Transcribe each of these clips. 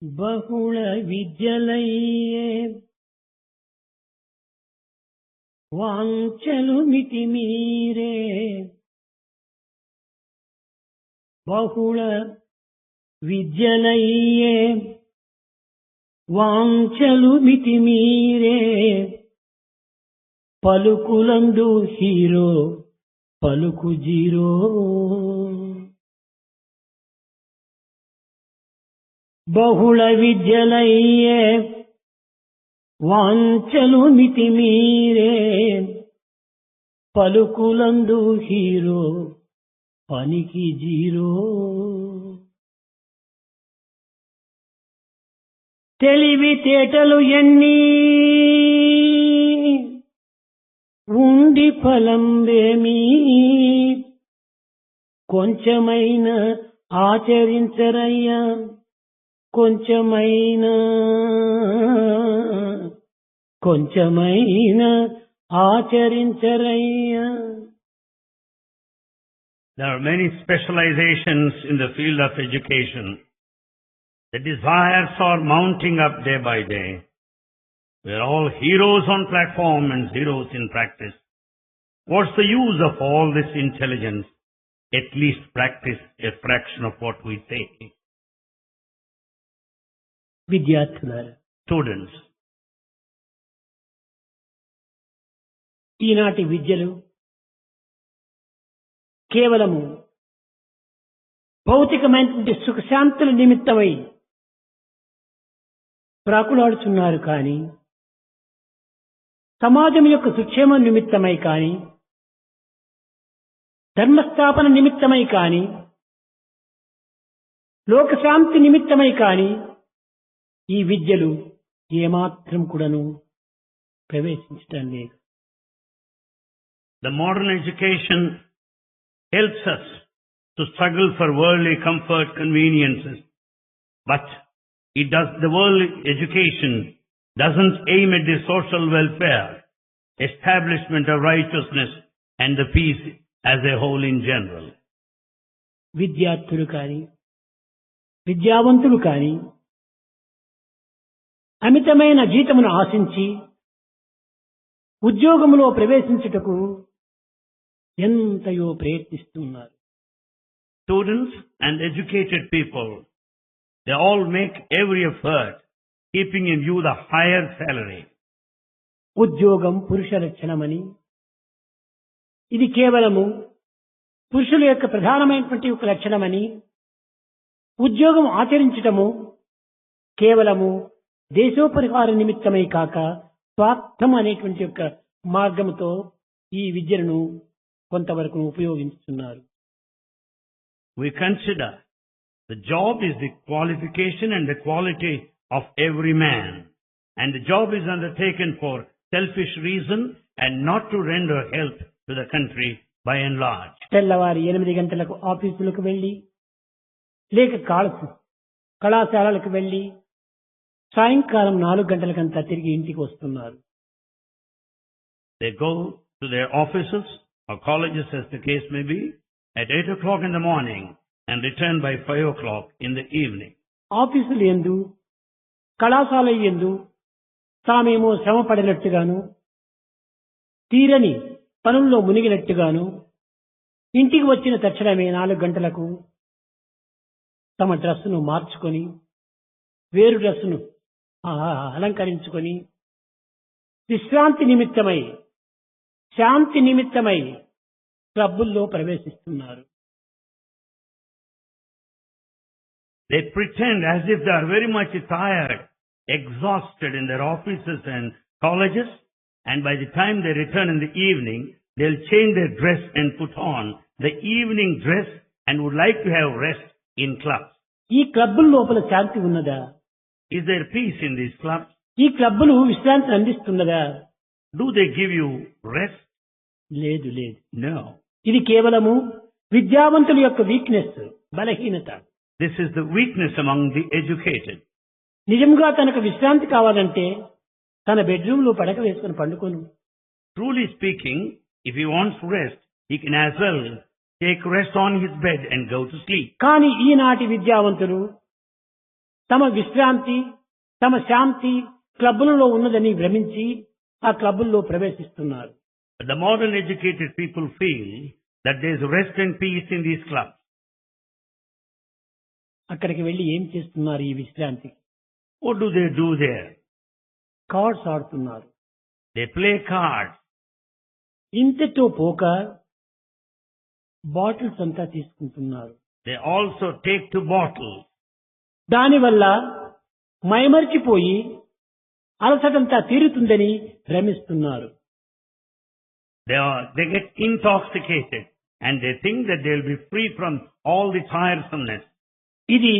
బహుళ విద్యలయ్యే వాంఛలు మితిమీరే బహుళ విద్యలయ్యే వాంఛలు మితిమీరే పలుకులందు హీరో పలుకు జీరో బహుళ విద్యలయ్యే వాంఛలు మితిమీరే పలుకులందు హీరో పనికి జీరో తెలివితేటలు ఎన్ని ఉండి ఫలంబేమీ కొంచెమైన ఆచరించరయ్యా కొంచెమైన ఆచరించరయ్యా. There are many specializations in the field of education. The desires are mounting up day by day. We are all heroes on platform and zeros in practice. What's the use of all this intelligence? At least practice a fraction of what we say. విద్యార్థులారా, Students, ఈనాటి విద్యలు కేవలము భౌతికమైనటువంటి సుఖశాంతుల నిమిత్తమై ప్రాకులాడుతున్నారు కానీ సమాజం యొక్క సుక్షేమం నిమిత్తమై కానీ ధర్మస్థాపన నిమిత్తమై కానీ లోకశాంతి నిమిత్తమై కానీ ఈ విద్యలు ఏమాత్రం కూడాను ప్రవేశించడం లేదు. the modern education helps us to struggle for worldly comfort, conveniences, but the world education doesn't aim at the social welfare, establishment of righteousness and the peace as a whole in general. విద్యార్థులు కానీ విద్యావంతులు కానీ అమితమైన జీతమును ఆశించి ఉద్యోగములో ప్రవేశించుటకు ఎంతయో ప్రయత్నిస్తున్నారు. Students and educated people, they all make every effort keeping in view the higher salary. ఉద్యోగం పురుష లక్షణమని, ఇది కేవలము పురుషుల యొక్క ప్రధానమైనటువంటి ఒక లక్షణమని, ఉద్యోగం ఆచరించటము కేవలము దేశోపరిహార నిమిత్తమై కాక స్వార్థం అనేటువంటి యొక్క మార్గముతో ఈ విద్యను కొంతవరకు ఉపయోగిస్తున్నారు. We consider the job is the qualification and the quality of every man, and the job is undertaken for selfish reason and not to render help to the country by and large. తెల్లవారి 8 గంటలకు ఆఫీసులకు వెళ్లి లేక కళాశాలలకు వెళ్లి సాయంకాలం 4 గంటలకంతా తిరిగి ఇంటికి వస్తున్నారు. They go to their offices or colleges as the case may be at 8 o'clock in the morning and return by 5 o'clock in the evening. ఆఫీసులు యందు కళాశాల యందు తామేమో శ్రమ పడినట్టుగాను తీరని పనుల్లో మునిగినట్టుగాను ఇంటికి వచ్చిన తక్షణమే 4 గంటలకు తమ డ్రెస్సును మార్చుకొని వేరు డ్రెస్సును అలంకరించుకొని విశ్రాంతి నిమిత్తమై శాంతి నిమిత్తమై క్లబ్బుల్లో ప్రవేశిస్తున్నారు. They pretend as if they are very much tired, exhausted in their offices and colleges, and by the time they return in the evening, they'll change their dress and put on the evening dress and would like to have rest in clubs. ఈ క్లబ్బుల లోపల శాంతి ఉన్నదా? Is there peace in these clubs? ఈ క్లబ్బులు విశ్రాంతి అందిస్తున్నదా? Do they give you rest? లేదు. No. ఇది కేవలము విద్యావంతుల యొక్క వీక్నెస్, బలహీనత. This is the weakness among the educated. నిజంగా తనకు విశ్రాంతి కావాలంటే తన బెడ్రూమ్ లో పడక వేసుకుని పండుకోను. Truly speaking, if he wants rest, he can as well take rest on his bed and go to sleep. కానీ ఈనాటి విద్యావంతులు తమ విశ్రాంతి, తమ శాంతి క్లబ్బులలో ఉన్నదని భ్రమించి ఆ క్లబ్బుల్లో ప్రవేశిస్తున్నారు. But the modern educated people feel that there is rest and peace in these clubs. అక్కడికి వెళ్లి ఏం చేస్తున్నారు? ఈ విశ్రాంతికి What do they do there? Cards ఆడుతున్నారు. They play cards. ఇంతతో పోక బాటిల్స్ అంతా తీసుకుంటున్నారు. They also take to bottles. దానివల్ల మైమరిచిపోయి అలసటంతా తీరుతుందని భ్రమిస్తున్నారు. They get intoxicated and they think that they will be free from all the tiresomeness. ఇది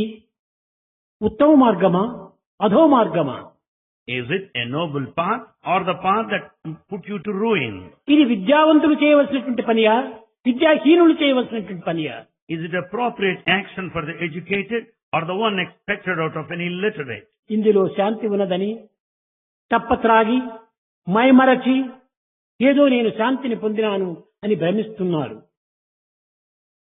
ఉత్తమ మార్గమా, అధో మార్గమా? Is it a noble path or the path that put you to ruin? ఇది విద్యావంతులు చేయవలసినటువంటి పనియా, విద్యాహీనులు చేయవలసినటువంటి పనియా? Is it appropriate action for the educated or the one expected out of an illiterate? ఇందులో శాంతి ఉన్నదని తప్పత్రాగి మైమరచి ఏదో నేను శాంతిని పొందినాను అని భ్రమిస్తున్నారు.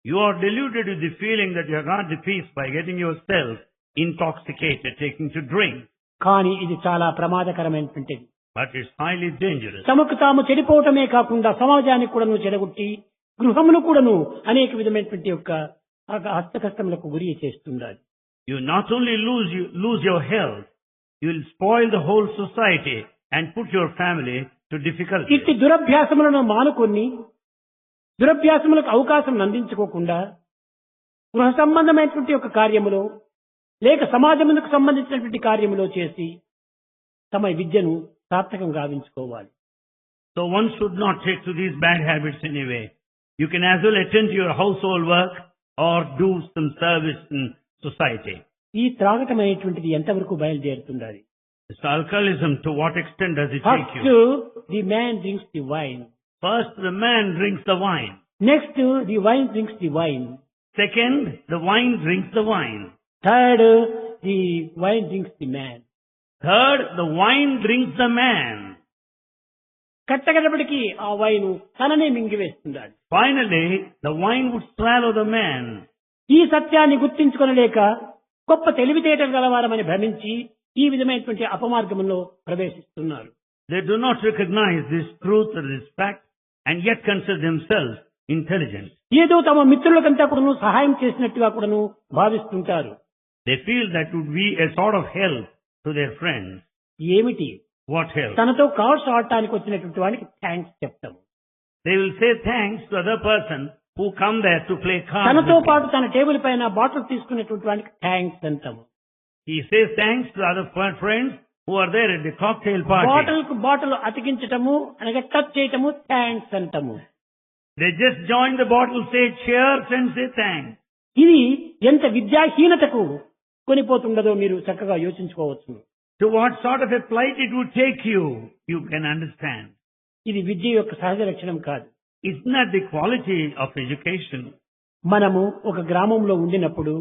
You are deluded with the feeling that you have got the peace by getting yourself intoxicated, taking to drink. కానీ ఇది చాలా ప్రమాదకరమైనటువంటిది. But it's highly dangerous. తమకు తాము చెడిపోవటమే కాకుండా సమాజానికి కూడాను చెడగొట్టి గృహమును కూడాను అనేక విధమైనటువంటి యొక్క హస్తకష్టములకు గురి చేస్తుండాలి. You not only lose your health, you will spoil the whole society and put your family to difficulty. ఇట్టి దురభ్యాసములను మానుకొని దురభ్యాసములకు అవకాశం అందించుకోకుండా గృహ సంబంధమైనటువంటి ఒక కార్యములో లేక సమాజమునకు సంబంధించినటువంటి కార్యములో చేసి తమ విద్యను సార్థకం గావించుకోవాలి. So one should not take to these bad habits anyway. You can as well attend to your household work or do some service in society. ఈ త్రాగటం అనేటువంటిది ఎంతవరకు బయలుదేరుతుండాలి? This alcoholism, to what extent does it take first you? The man drinks the wine. First, the man drinks the wine. Next the wine drinks the wine. Second, the wine drinks the wine. Third the wine drinks the man. Third, the wine drinks the man. కట్టగడపటికి ఆ wine తననే మింగివేస్తుండాలి. Finally, the wine would swallow the man. ఈ సత్యాన్ని గుర్తించుకొనలేక గొప్ప తెలివితేటలు గలవారమని భ్రమించి ఈ విధమైనటువంటి అపమార్గంలో ప్రవేశిస్తున్నారు. They do not recognize this truth or this fact and yet consider themselves intelligent. ఏదో తమ మిత్రులకంతా కూడాను సహాయం చేసినట్టుగా కూడాను భావిస్తుంటారు. They feel that would be a sort of help to their friends. ఏమిటి? What help? తనతో కార్డ్స్ ఆడటానికి వచ్చినటువంటి వానికి థ్యాంక్స్ చెప్తాము. They will say thanks to other person who come there to play cards. తనతో with పాటు him. తన table పైన బాటిల్ తీసుకునేటువంటి వానికి థ్యాంక్స్ అంటాము. He says thanks to other friends who are there at the cocktail party. Bottle కు bottle అతికించటము అనగా touch చేయటము థ్యాంక్స్ అంటాము. They just join the bottle, say cheers and say thanks. ఇది ఎంత విద్యాహీనతకు కొనిపోతుండదో మీరు చక్కగా యోచించుకోవచ్చు. To what sort of a plight it would take you, you can understand. ఇది విద్య యొక్క సహజ లక్షణం కాదు. It's not the quality of education. మనము ఒక గ్రామంలో ఉండినప్పుడు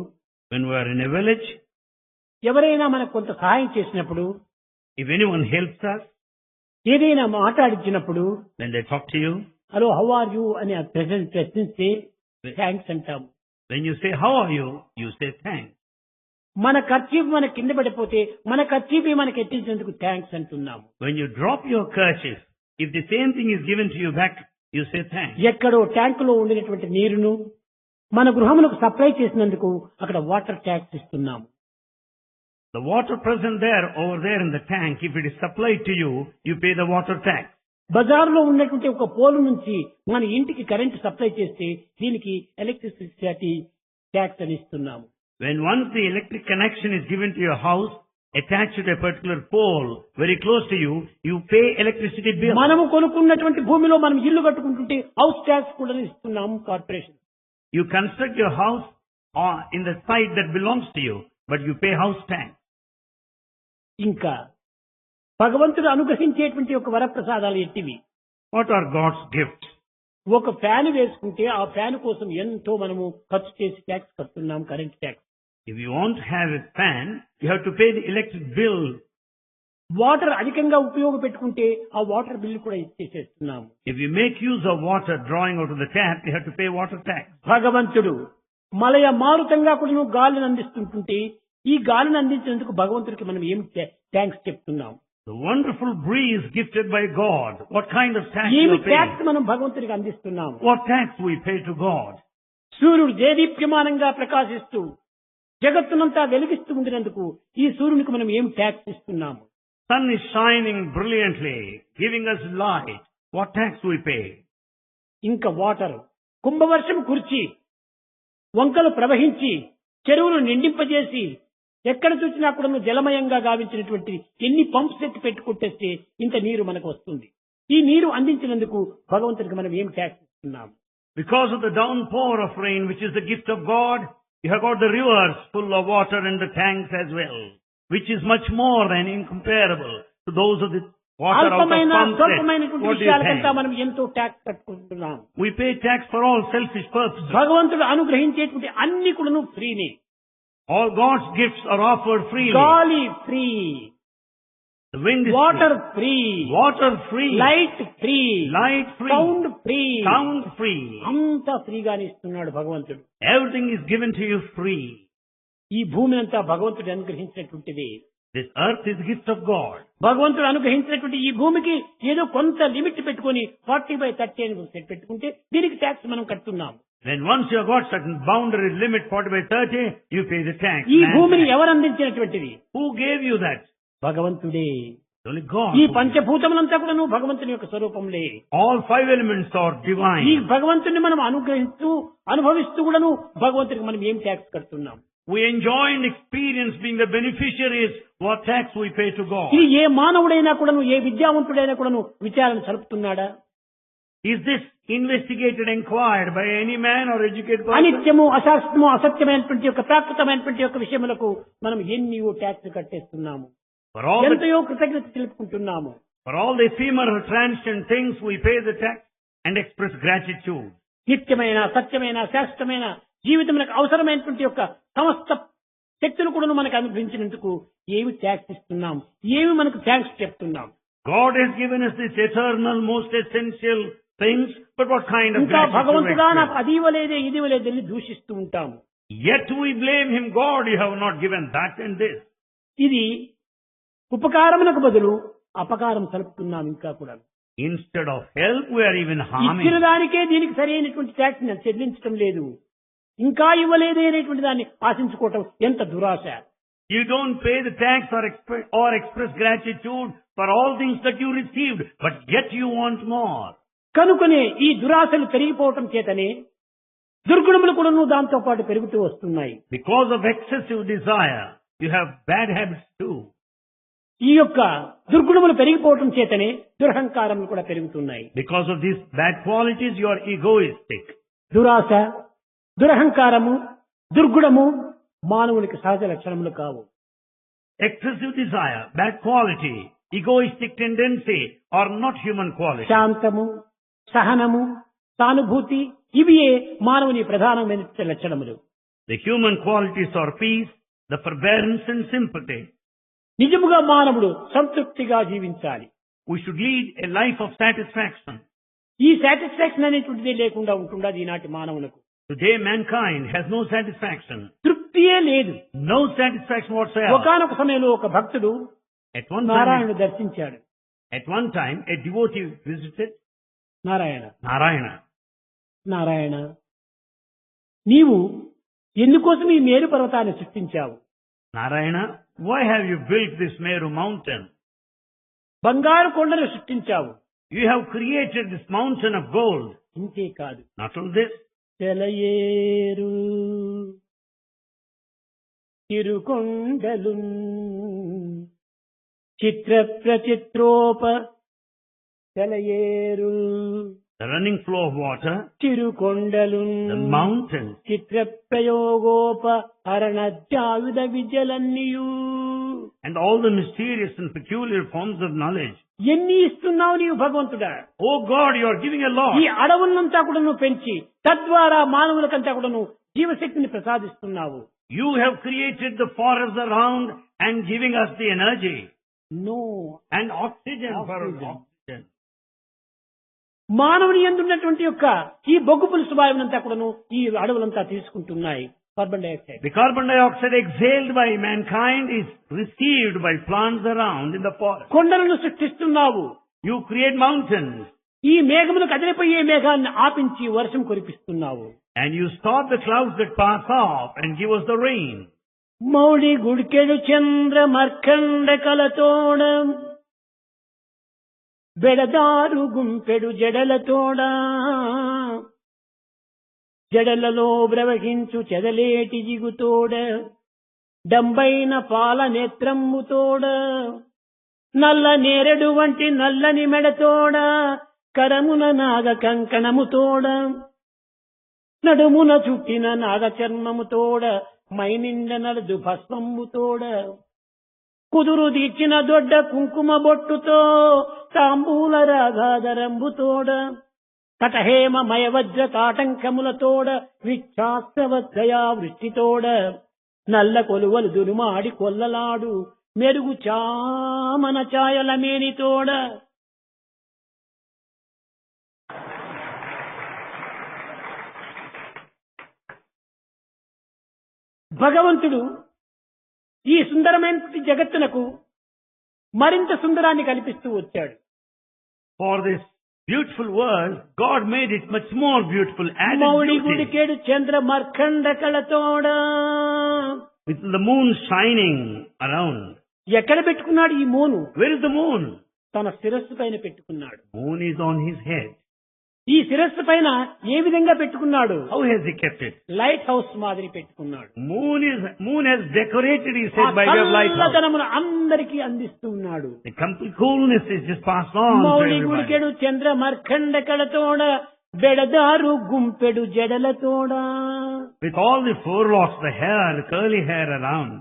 When we are in a village, ఎవరైనా మనకు కొంత సహాయం చేసినప్పుడు, if anyone helps us, ఏదైనా మాట్లాడించినప్పుడు, when they talk to you, hello how are you అని ప్రశ్నిస్తే థ్యాంక్స్ అంటాము. when you say how are you, you say thanks. మన ఖర్చీఫ్ మన కింద పడిపోతే మన ఖర్చీఫ్ మనకి ఎట్టించేందుకు థ్యాంక్స్ అంటున్నాము. When you drop your kerchief, if the same thing is given to you back, you say thanks. ఎక్కడో ట్యాంకులో ఉండినటువంటి నీరును మన గృహములకు సప్లై చేసినందుకు అక్కడ వాటర్ ట్యాక్స్ ఇస్తున్నాము. The water present there, over there in the tank, if it is supplied to you, you pay the water tax. బజార్లో ఉన్నటువంటి ఒక పోలు నుంచి మన ఇంటికి కరెంట్ సప్లై చేస్తే దీనికి ఎలక్ట్రిసిటీ ట్యాక్స్ అని ఇస్తున్నాము. When once the electric connection is given to your house, attached to a particular pole, very close to you, you pay electricity bill. మనము కొనుక్కున్నటువంటి భూమిలో మనం ఇల్లు కట్టుకుంటుంటే హౌస్ ట్యాక్స్ కూడా ఇస్తున్నాము corporation. You construct your house in the site that belongs to you, but you pay house tax. ఇంకా భగవంతుడు అనుగ్రహించేటువంటి ఒక వరప్రసాదాలు ఎట్టివి? What are God's gifts? ఒక ఫ్యాన్ వేసుకుంటే ఆ ఫ్యాన్ కోసం ఎంతో మనము ఖర్చు చేసి ట్యాక్స్ కడుతున్నాం, current tax. If you want to have a fan, you have to pay the electric bill. Water అధికంగా ఉపయోగపెట్టుకుంటే ఆ వాటర్ బిల్లు కూడా ఇచ్చేసేస్తున్నాము. If you make use of water drawing out of the tap, you have to pay water tax. భగవంతుడు మలయ మారుతంగా కూడా గాలిని అందిస్తుంటుంటే ఈ గాలిని అందించినందుకు భగవంతుడికి మనం ఏం థ్యాంక్స్ చెప్తున్నాం? The wonderful breeze gifted by God. What kind of tax ఏమి we pay? ట్యాక్స్ మనం భగవంతుడికి అందిస్తున్నాము? What tax we pay to God? సూర్యుడు దేదీప్యమానంగా ప్రకాశిస్తూ జగత్తునంతా వెలిగిస్తూ ఉండినందుకు ఈ సూర్యునికి మనం ఏం ట్యాక్స్ ఇస్తున్నాము? Sun is shining brilliantly, giving us light. What tax we pay? ఇంకా వాటర్, కుంభవర్షం కురిచి వంకలు ప్రవహించి చెరువులు నిండింపజేసి ఎక్కడ చూసినా కూడా జలమయంగా గావించినటువంటి ఎన్ని పంప్స్ ఎత్తి పెట్టుకుంటే ఇంత నీరు మనకు వస్తుంది. ఈ నీరు అందించినందుకు భగవంతుడికి మనం ఏం ట్యాక్స్ ఇస్తున్నాము? Because of the downpour of rain, which is the gift of God, you have got the rivers full of water and the tanks as well, which is much more than incomparable to those of the water out of అల్పమైన pump set. స్వల్పమైనటువంటి What do you విషయాలకంతా think? మనం ఎంతో tax కట్టుకుంటున్నాం. We pay tax for all selfish purposes. భగవంతుడు అనుగ్రహించేటువంటి అన్ని కూడాను ఫ్రీనే. All God's gifts are offered freely. గాలి free, The wind is water free. Free, Water free. Light free, Light free. Sound free, Sound free. అంతా ఫ్రీగానే ఇస్తున్నాడు భగవంతుడు. Everything is given to you free. ఈ భూమి అంతా భగవంతుడు అనుగ్రహించినటువంటిది. This earth is the gift of God. భగవంతుడు అనుగ్రహించినటువంటి ఈ భూమికి ఏదో కొంత లిమిట్ పెట్టుకొని 40/30 అని సెట్ పెట్టుకుంటే దీనికి ట్యాక్స్ మనం కడుతున్నాం. Then once you have got certain boundary limit 40/30, you pay the tax. ఈ Land భూమిని tax. ఎవరు అందించినటువంటిది? Who gave you that? భగవంతుడే. Only God. ఈ పంచభూతములంతా కూడా భగవంతుని యొక్క స్వరూపంలే. All five elements are ఈ divine. భగవంతుని మనం అనుగ్రహిస్తూ అనుభవిస్తూ కూడాను భగవంతునికి మనం ఏం ట్యాక్స్ కడుతున్నాం? We enjoy and experience being the beneficiaries. What tax we pay to God? ఇది ఏ మానవుడైనా కూడాను, ఏ విద్యావంతుడైనా కూడాను విచారణ జరుపుతున్నాడా? Is this investigated, inquired by any man or educated person? అనిత్యము, అశాస్త్రము, అసత్యమైనటువంటి యొక్క ప్రాకృతమైనటువంటి యొక్క విషయములకు మనం ఎన్నో ట్యాక్స్ కట్టేస్తున్నాము. For all the, ఎంతయో కృతజ్ఞత తెలుపుకుంటున్నాము. for all the ephemeral, transient things, we pay the tax and express gratitude. నిత్యమైన, సత్యమైన, శాశ్వతమైన జీవితములకు అవసరమైనటువంటి యొక్క సమస్త శక్తులు కూడా మనకు అనుగ్రహించినందుకు ఏమి ట్యాక్స్ ఇస్తున్నాం? ఏమి మనకు థ్యాంక్స్ చెప్తున్నాం? God has given us this eternal, most essential things, but what kind of ఇంకా gratitude? భగవంతుడా we నాకు express? అది ఇవ్వలేదే ఇది ఇవ్వలేదని దూషిస్తూ ఉంటాము. Yet we blame Him. God, you have not given that and this. ఇది ఉపకారమునకు బదులు అపకారం సలుపుతున్నాం. ఇంకా కూడా Instead of help, we are even ఇచ్చిన harming. దానికే దీనికి సరైనటువంటి ట్యాక్స్ చెల్లించడం లేదు. ఇంకా ఇవ్వలేదే అనేటువంటి దాన్ని ఆశించుకోవటం ఎంత దురాశ. You don't pay the tax or express gratitude for all things that you received, but yet you want more. కనుకనే ఈ దురాశలు పెరిగిపోవటం చేతనే దుర్గుణములు కూడా దాంతో పాటు పెరుగుతూ వస్తున్నాయి. Because of excessive desire, you have bad habits too. ఈ యొక్క దుర్గుణములు పెరిగిపోవటం చేతనే దురహంకారములు కూడా పెరుగుతున్నాయి. Because of these bad qualities, you are egoistic. దురాశ, దురహంకారము, దుర్గుణము మానవునికి సహజ లక్షణములు కావు. Excessive desire, bad quality, egoistic tendency are not human qualities. శాంతము, సహనము, సానుభూతి ఇవియే మానవుని ప్రధానమైన లక్షణములు. The human qualities are peace, the forbearance and sympathy. నిజముగా మానవుడు సంతృప్తిగా జీవించాలి. We should lead a life of satisfaction. ఈ సాటిస్ఫాక్షన్ అనేటువంటిదే లేకుండా ఉంటుందా ఈనాటి మానవులకు? Today mankind has no satisfaction. తృప్తియే లేదు. No satisfaction whatsoever. ఒకానొక సమయంలో ఒక భక్తుడు At one నారాయణుడు దర్శించాడు. time, a devotee visited Narayana, Narayana. Narayana, నీవు ఎందుకోసం ఈ మేరు పర్వతాన్ని సృష్టించావు? Narayana, why have you built this Meru mountain? బంగారు కొండను సృష్టించావు. You have created this mountain of gold. ఇంతే కాదు, Not only this, తెలయేరు తిరుకొండలు Chitra ప్రచిత్రోప తెలయేరు the running flow of water, తిరుకొండలు the mountains, Chitra ప్రయోగోప అరణ్యాయుధ విద్యలన్నీయు and all the mysterious and peculiar forms of knowledge. ఎన్ని ఇస్తున్నావు నీవు భగవంతుడా? Oh God, you are giving a lot. ఈ అడవులంతా కూడా నువ్వు పెంచి తద్వారా మానవులకంతా కూడా నువ్వు జీవశక్తిని ప్రసాదిస్తున్నావు. You have created the forests around and giving us the energy no, and oxygen for Oxygen. oxygen. మానవుని యందు ఉన్నటువంటి యొక్క ఈ బొగ్గు పులుసు వాయువునంతా కూడాను ఈ అడవులంతా తీసుకుంటున్నాయి. Carbon dioxide. The carbon dioxide exhaled by mankind is received by plants around in the forest. కొండలను సృష్టిస్తున్నావు. You create mountains ఈ మేఘములు కదిలిపోయే మేఘాన్ని ఆపించి వర్షం కురిపిస్తున్నావు. and you stop the clouds that pass off and give us the rain. Mouli గుడికెడు చంద్ర మర్కండ కలతోడ బెడదారు గుంపెడు జడలతోడ జడలలో బ్రవహించు చెదలేటి జిగుతోడ డంబైన పాల నేత్రమ్ముతోడ నల్ల నేరెడు వంటి నల్లని మెడతోడ కరమున నాగ కంకణముతోడ నడుమున చుట్టిన నాగ చర్మముతోడ మైనిండ నలదు భస్మముతోడ కుదురు దీచిన దొడ్డ కుంకుమ బొట్టుతో తాంబూల రాగాధరంబుతోడ కటహేమ మయవజ్ర కాటంకములతోడ విచ్ఛాస్త్రవద్దయా వృష్టితోడ నల్ల కొలువలు దురుమాడి కొల్లలాడు మెరుగు చామన ఛాయల మేనితోడ భగవంతుడు ఈ సుందరమైన జగత్తునకు మరింత సుందరాన్ని కల్పిస్తూ వచ్చాడు. For this beautiful world, God made it much more beautiful. Added Mouli beauty. గుడికేడు Chandra మర్కండ కళతోడ With the moon shining around. ఎక్కడ పెట్టుకున్నాడు ఈ మూను? Where is the moon? తన శిరస్సు పైన పెట్టుకున్నాడు. Moon is on his head. ఈ శిరస్సు పైన ఏ విధంగా పెట్టుకున్నాడు? How has he kept it? Light house మాదిరి పెట్టుకున్నాడు. Moon has decorated his head by way of lighthouse. చల్లదనమును అందరికీ అందిస్తూ ఉన్నాడు. The complete coolness is just passed on to Mouli everybody. గుడికెడు Chandra మర్కండ కళతోడ బెడదారు గుంపెడు జడలతోడ With all the forelocks, the hair, the curly hair around.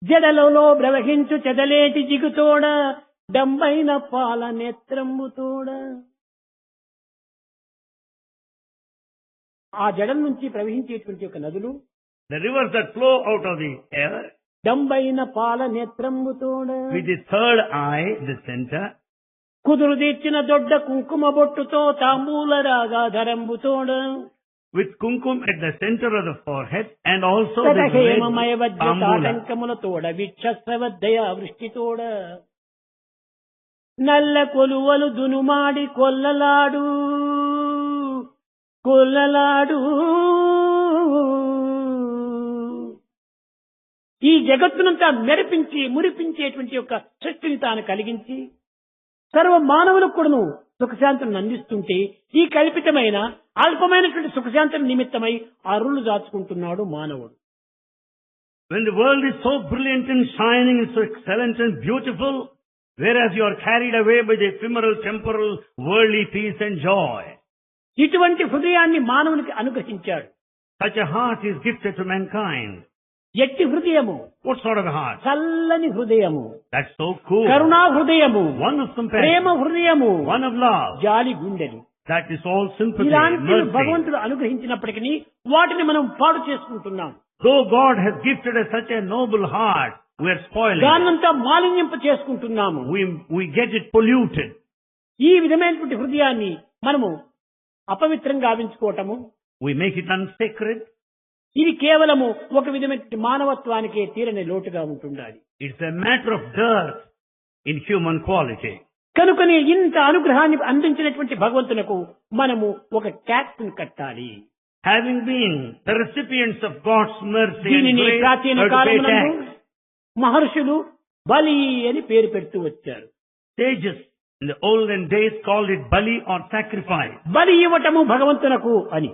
జడలలో ప్రవహించు చెదలేటి జిగుతోడ డంబైన పాల నేత్రమ్ముతోడ ఆ జడం నుంచి ప్రవహించేటువంటి ఒక నదులు The rivers that flow out of the air. డంబైన పాల నేత్రమ్ముతోడ With the third eye, the center. కుదురు తీర్చిన దొడ్డ కుంకుమ బొట్టుతో తాంబూల రాగాధరంబుతోడ With kumkum at the center of the forehead and also the హేమమయ red Vajra tambula. తాటంకములతోడ విక్షస్రవద్దయ వృష్టితోడ నల్ల కొలువలు దునుమాడి కొల్లలాడు కొల్లలాడు ఈ జగత్తునంతా మెరిపించి మురిపించేటువంటి యొక్క శక్తిని తాను కలిగించి సర్వ మానవులకు కూడాను సుఖశాంతులను అందిస్తుంటే ఈ కల్పితమైన అల్పమైనటువంటి సుఖశాంతుల నిమిత్తమై అరులు దాచుకుంటున్నాడు మానవుడు. When the world is so brilliant and shining and so excellent and beautiful, whereas you are carried away by the ephemeral, temporal, worldly peace and joy. ఇటువంటి హృదయాన్ని మానవునికి అనుగ్రహించాడు. Such a heart is gifted to mankind. ఎట్టి హృదయము? What sort of a heart? చల్లని హృదయము, That's so cool. కరుణా హృదయము, One of compassion. ప్రేమ హృదయము, One of love. జాలి గుండెలు. That is all sympathy, ఇలాంటి mercy. భగవంతుడు అనుగ్రహించినప్పటికీ వాటిని మనం పాడు చేసుకుంటున్నాం. Though God has gifted us such a noble heart, we are spoiling it. దాన్నంతా మాలిన్యింప చేసుకుంటున్నాము. We get it polluted. ఈ విధమైనటువంటి హృదయాన్ని మనము అపవిత్రంగా గావించుకోవటము, We make it unsacred. ఇది కేవలము ఒక విధమైన మానవత్వానికే తీరని లోటుగా ఉంటుండాలి. It's a matter of dearth in human quality. కనుకనే ఇంత అనుగ్రహాన్ని అందించినటువంటి భగవంతునకు మనము ఒక ట్యాక్స్ కట్టాలి. Having been the recipients of God's mercy and దీనిని grace, ప్రాచీన we have to pay కాలమునందు tax. మహర్షులు బలి అని పేరు పెడుతూ వచ్చారు. Sages in the olden days called it bali or sacrifice. బలి ఇవ్వటము భగవంతునకు అని.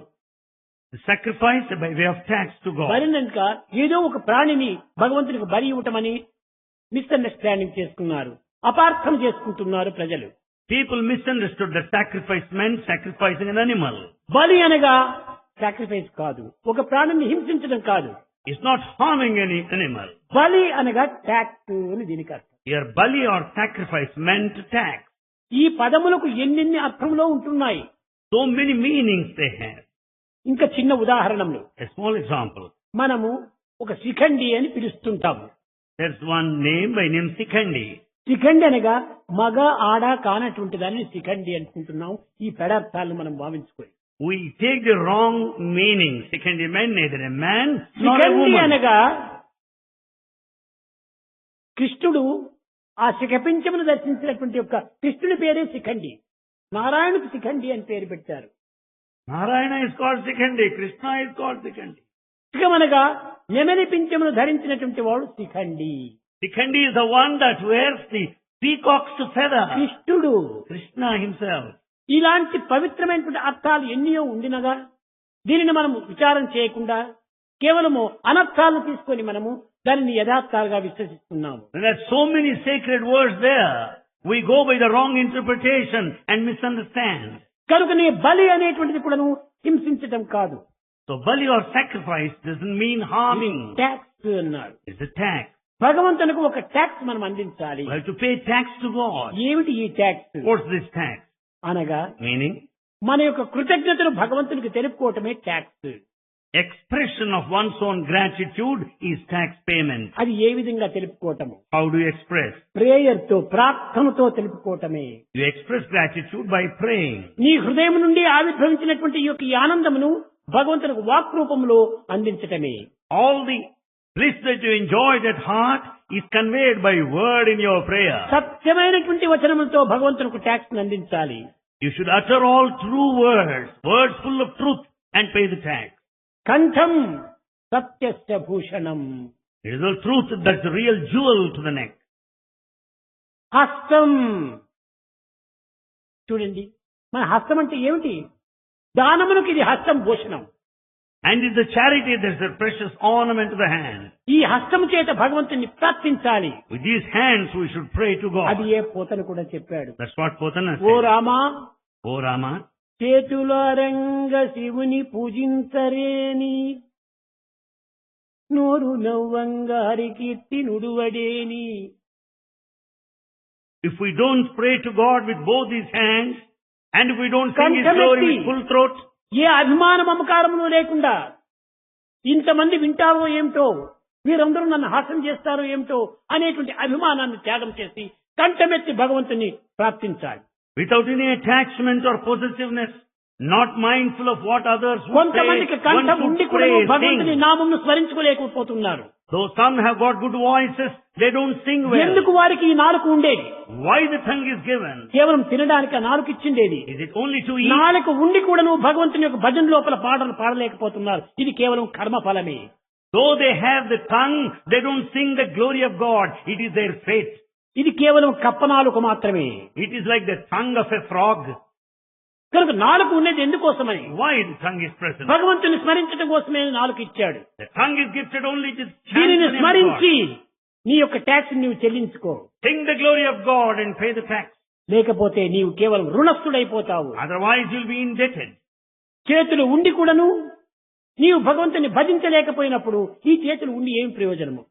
The sacrifice by way of tax to God. బలినక ఏదో ఒక ప్రాణిని భగవంతునికి బలి ఇవ్వటమని మిస్అండర్స్టాండింగ్ చేసుకున్నారు, అపార్థం చేసుకుంటున్నారు ప్రజలు. People misunderstood that sacrifice meant sacrificing an animal. బలి అనగా సాక్రిఫైస్ కాదు, ఒక ప్రాణిని హింసించడం కాదు. It's not harming any animal. బలి అనగా ట్యాక్స్ అని దీనికి అర్థం. Here bali or sacrifice meant tax. ఈ పదములకు ఎన్నెన్ని అర్థంలో ఉంటున్నాయి. So many meanings they have. ఇంకా చిన్న ఉదాహరణలు, A small example. మనము ఒక శిఖండి అని పిలుస్తుంటాము. There's one name by name Sikhandi. Shikhandi అనగా మగ ఆడ కానటువంటి దాన్ని శిఖండి అనుకుంటున్నాం. ఈ పెడార్థాలను మనం భావించుకోవాలి. We take the wrong meaning. Sikandi meant neither a man nor a Shikhandi woman. అనగా కృష్ణుడు ఆ శిఖపించమును దర్శించినటువంటి యొక్క కృష్ణుని పేరే శిఖండి. నారాయణుకు శిఖండి అని పేరు పెట్టారు. Narayana is called Sikandi. Krishna is called Sikandi. శిఖమనగా నెమలి పింఛమును ధరించినటువంటి వాడు Shikhandi. Sikandi is the one that wears the peacock's feather. కృష్ణుడు Krishna himself. ఇలాంటి పవిత్రమైనటువంటి అర్థాలు ఎన్నో ఉండినగా దీనిని మనము విచారం చేయకుండా కేవలము అనర్థాలను తీసుకొని మనము దానిని యథార్థాలుగా విశ్వసిస్తున్నాము. There are so many sacred words there. We go by the wrong interpretation and misunderstand. కనుకనే బలి అనేటువంటిది కూడాను హింసించటం కాదు. So Bali or sacrifice doesn't mean harming. Tax అన్నాడు. It's a tax. భగవంతునికి ఒక ట్యాక్స్ మనం అందించాలి. We have to pay tax to God. ఏమిటి ఈ ట్యాక్స్ What's this tax? అనగా Meaning, మన యొక్క కృతజ్ఞతను భగవంతునికి తెలుపుకోవటమే tax. expression of one's own gratitude is tax payment. అది ఏ విధంగా తెలుపుకోవటము? How do you express? Prayer తో ప్రార్థనతో తెలుపుకోవటమే. You express gratitude by praying. నీ హృదయం నుండి ఆవిర్భవించినటువంటి ఈ యొక్క ఈ ఆనందమును భగవంతునికి వాక్ రూపంలో అందించటమే. All the bliss that you enjoyed at heart is conveyed by word in your prayer. సత్యమైనటువంటి వచనములతో భగవంతునికి ట్యాక్స్ అందించాలి. You should utter all true words, words full of truth, and pay the tax. కంఠం సత్యస్య Bhushanam. It is the truth that's the real jewel to the neck. హస్తం. చూడండి, మన హస్తం అంటే ఏమిటి? దానమునకు ఇది హస్తం Bhushanam. And in the charity there's a precious ornament to the hand. ఈ హస్తము చేత భగవంతుని ప్రార్థించాలి. With these hands we should pray to అది God. ఏ పోతను కూడా చెప్పాడు. That's what Potana oh said. Rama, O Rama, చేతులారంగ శివుని పూజించరేని, నోరు నవ్వంగ Harikeerthi నుడువడేని. if we don't pray to God with both these hands, and if we don't sing His glory with full throat, ఏ అభిమాన మమకారములు లేకుండా ఇంతమంది వింటారో ఏమిటో, వీరందరూ నన్ను హాస్యం చేస్తారో ఏమిటో అనేటువంటి అభిమానాన్ని త్యాగం చేసి కంఠమెత్తి భగవంతుని ప్రార్థించాలి. without any attachment or possessiveness, not mindful of what others would say, కొంతమందికి one కంఠం should ఉండి కూడా pray, భగవంతుని sing. నామమును స్మరించుకోలేకపోతున్నారు. Though some have got good voices, they don't sing well. ఎందుకు వారికి ఈ నాలుక ఉండేది? Why the tongue is given? కేవలం తినడానికి ఆ నాలుక ఇచ్చిండేది. Is it only to eat? నాలుక ఉండి కూడాను భగవంతుని యొక్క భజన లోపల పాటలు పాడలేకపోతున్నారు. ఇది కేవలం కర్మ ఫలమే. Though they have the tongue, they don't sing the glory of God. It is their fate. ఇది కేవలం కప్పనాలుక మాత్రమే. It is like the tongue of a frog. కనుక నాలుక ఉండేది ఎందుకోసమని? Why the tongue is present? భగవంతుని స్మరించడం కోసమే నాలుక ఇచ్చాడు. The tongue is gifted only to chant దీనిని the name of స్మరించి God. నీ యొక్క ట్యాక్స్ నీవు చెల్లించుకో. Sing the glory of God and pay the tax. లేకపోతే నీవు కేవలం రుణస్థుడైపోతావు. Otherwise you'll be indebted. చేతులు ఉండి కూడాను నీవు భగవంతుని భజించలేకపోయినప్పుడు ఈ చేతులు ఉండి ఏం ప్రయోజనము?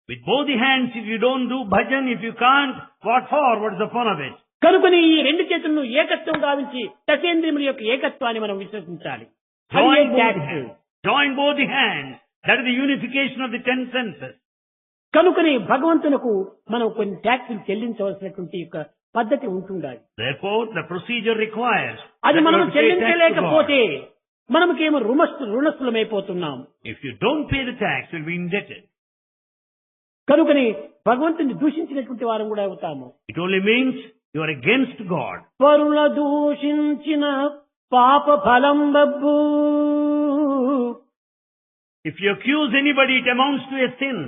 With both the hands, if you don't do bhajan, if you can't, what for? What's the fun of it? కనుకని ఈ రెండు చేతులను ఏకత్వం గావించి దశేంద్రియముల యొక్క ఏకత్వాన్ని మనం విశ్వసించాలి. Join both the hands. Join both the hands. That is the unification of the 10 senses. కనుకని భగవంతునకు మనం కొన్ని ట్యాక్సులు చెల్లించవలసినటువంటి యొక్క పద్ధతి ఉంటుండాలి. Therefore, the procedure requires అది that మనం you have to pay tax to God. చెల్లించలేకపోతే మనకేమో రుణస్థులమైపోతున్నాం. If you don't pay the tax, you'll be indebted. కనుకని భగవంతుని దూషించినటువంటి వారం కూడా అవుతాము. It only means you are against God. పరుల దూషించిన పాప ఫలం Babbu. If you accuse anybody, it amounts to a sin.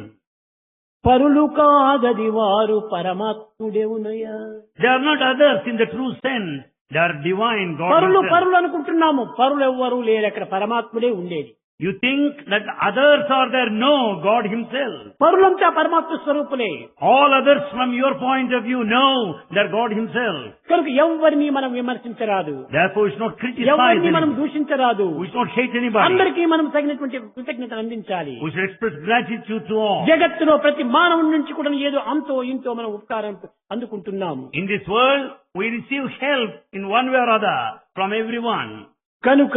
పరులు కాదది వారు పరమాత్ముడేవునయ్యా. They are not others in the true sense. They are divine, God పరులు himself. పరులు అనుకుంటున్నాము. పరులు ఎవ్వరూ లేరు, అక్కడ పరమాత్ముడే ఉండేది. You think that others are there? No, God himself. పరులంతా పరమాత్మ స్వరూపులే. All others from your point of view, no, they're God himself. కనుక ఎవరిని మనం విమర్శించరాదు, Therefore, we should not criticize ఎవరిని మనం anybody. దూషించరాదు. We should not hate anybody. అందరికీ మనం తగినటువంటి కృతజ్ఞతను అందించాలి. We should express gratitude to all. జగత్తులో ప్రతి మానవుడి నుంచి కూడా ఏదో అంతో ఇంతో మనం ఉపకారం అందుకుంటున్నాము. In this world, we receive help in one way or other from everyone. కనుక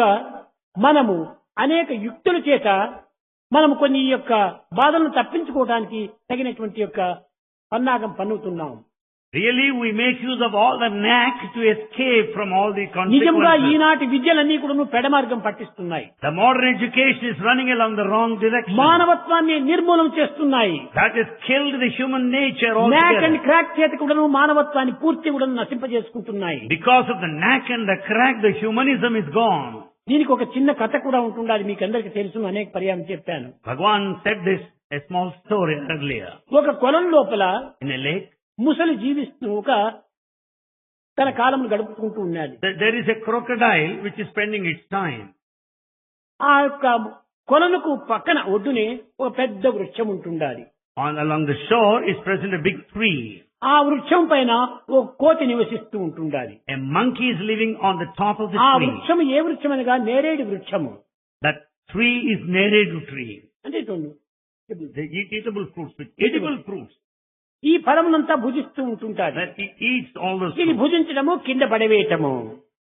మనము అనేక యుక్తుల చేత మనము కొన్ని ఈ యొక్క బాధలను తప్పించుకోవడానికి తగినటువంటి యొక్క పన్నాగం పన్నుతున్నాం. Really, we make use of all the knack to escape from all the నిజంగా consequences. ఈనాటి విద్యలన్నీ కూడా పెడమార్గం పట్టిస్తున్నాయి. The modern education is running along the wrong direction. మానవత్వాన్ని నిర్మూలన చేస్తున్నాయి. That has killed the human nature న్యాక్ అండ్ altogether. క్రాక్ చేత కూడా మానవత్వాన్ని పూర్తి కూడా నశింపజేసుకుంటున్నాయి. Because of the knack and the crack, the humanism is gone. దీనికి ఒక చిన్న కథ కూడా ఉంటుండాలి. మీకు అందరికీ తెలుసు, అనేక పర్యాయం చెప్పాను. Bhagwan said this, a small story earlier. ఒక కొలం లోపల In a lake, ముసలి జీవిస్తూ ఒక తన కాలమును గడుపుకుంటూ ఉన్నది. there is a crocodile which is spending its time. ఆ యొక్క కొలనుకు పక్కన ఒడ్డునే ఒక పెద్ద వృక్షం ఉంటుండాలి. Along the shore is present a big tree. ఆ వృక్షం పైన ఒక కోతి నివసిస్తూ ఉంటుండాలి. A monkey is living on the top of the ఆ tree. వృక్షం ఏ వృక్షం అనగా నేరేడు వృక్షము. That tree is neredu tree. అంటే చూడండి, They eat eatable fruits, with edible fruits. ఈ ఫలమునంతా భుజిస్తూ ఉంటుంటారు. That it eats all those ఇది fruits. భుజించడము, కింద పడవేయటము.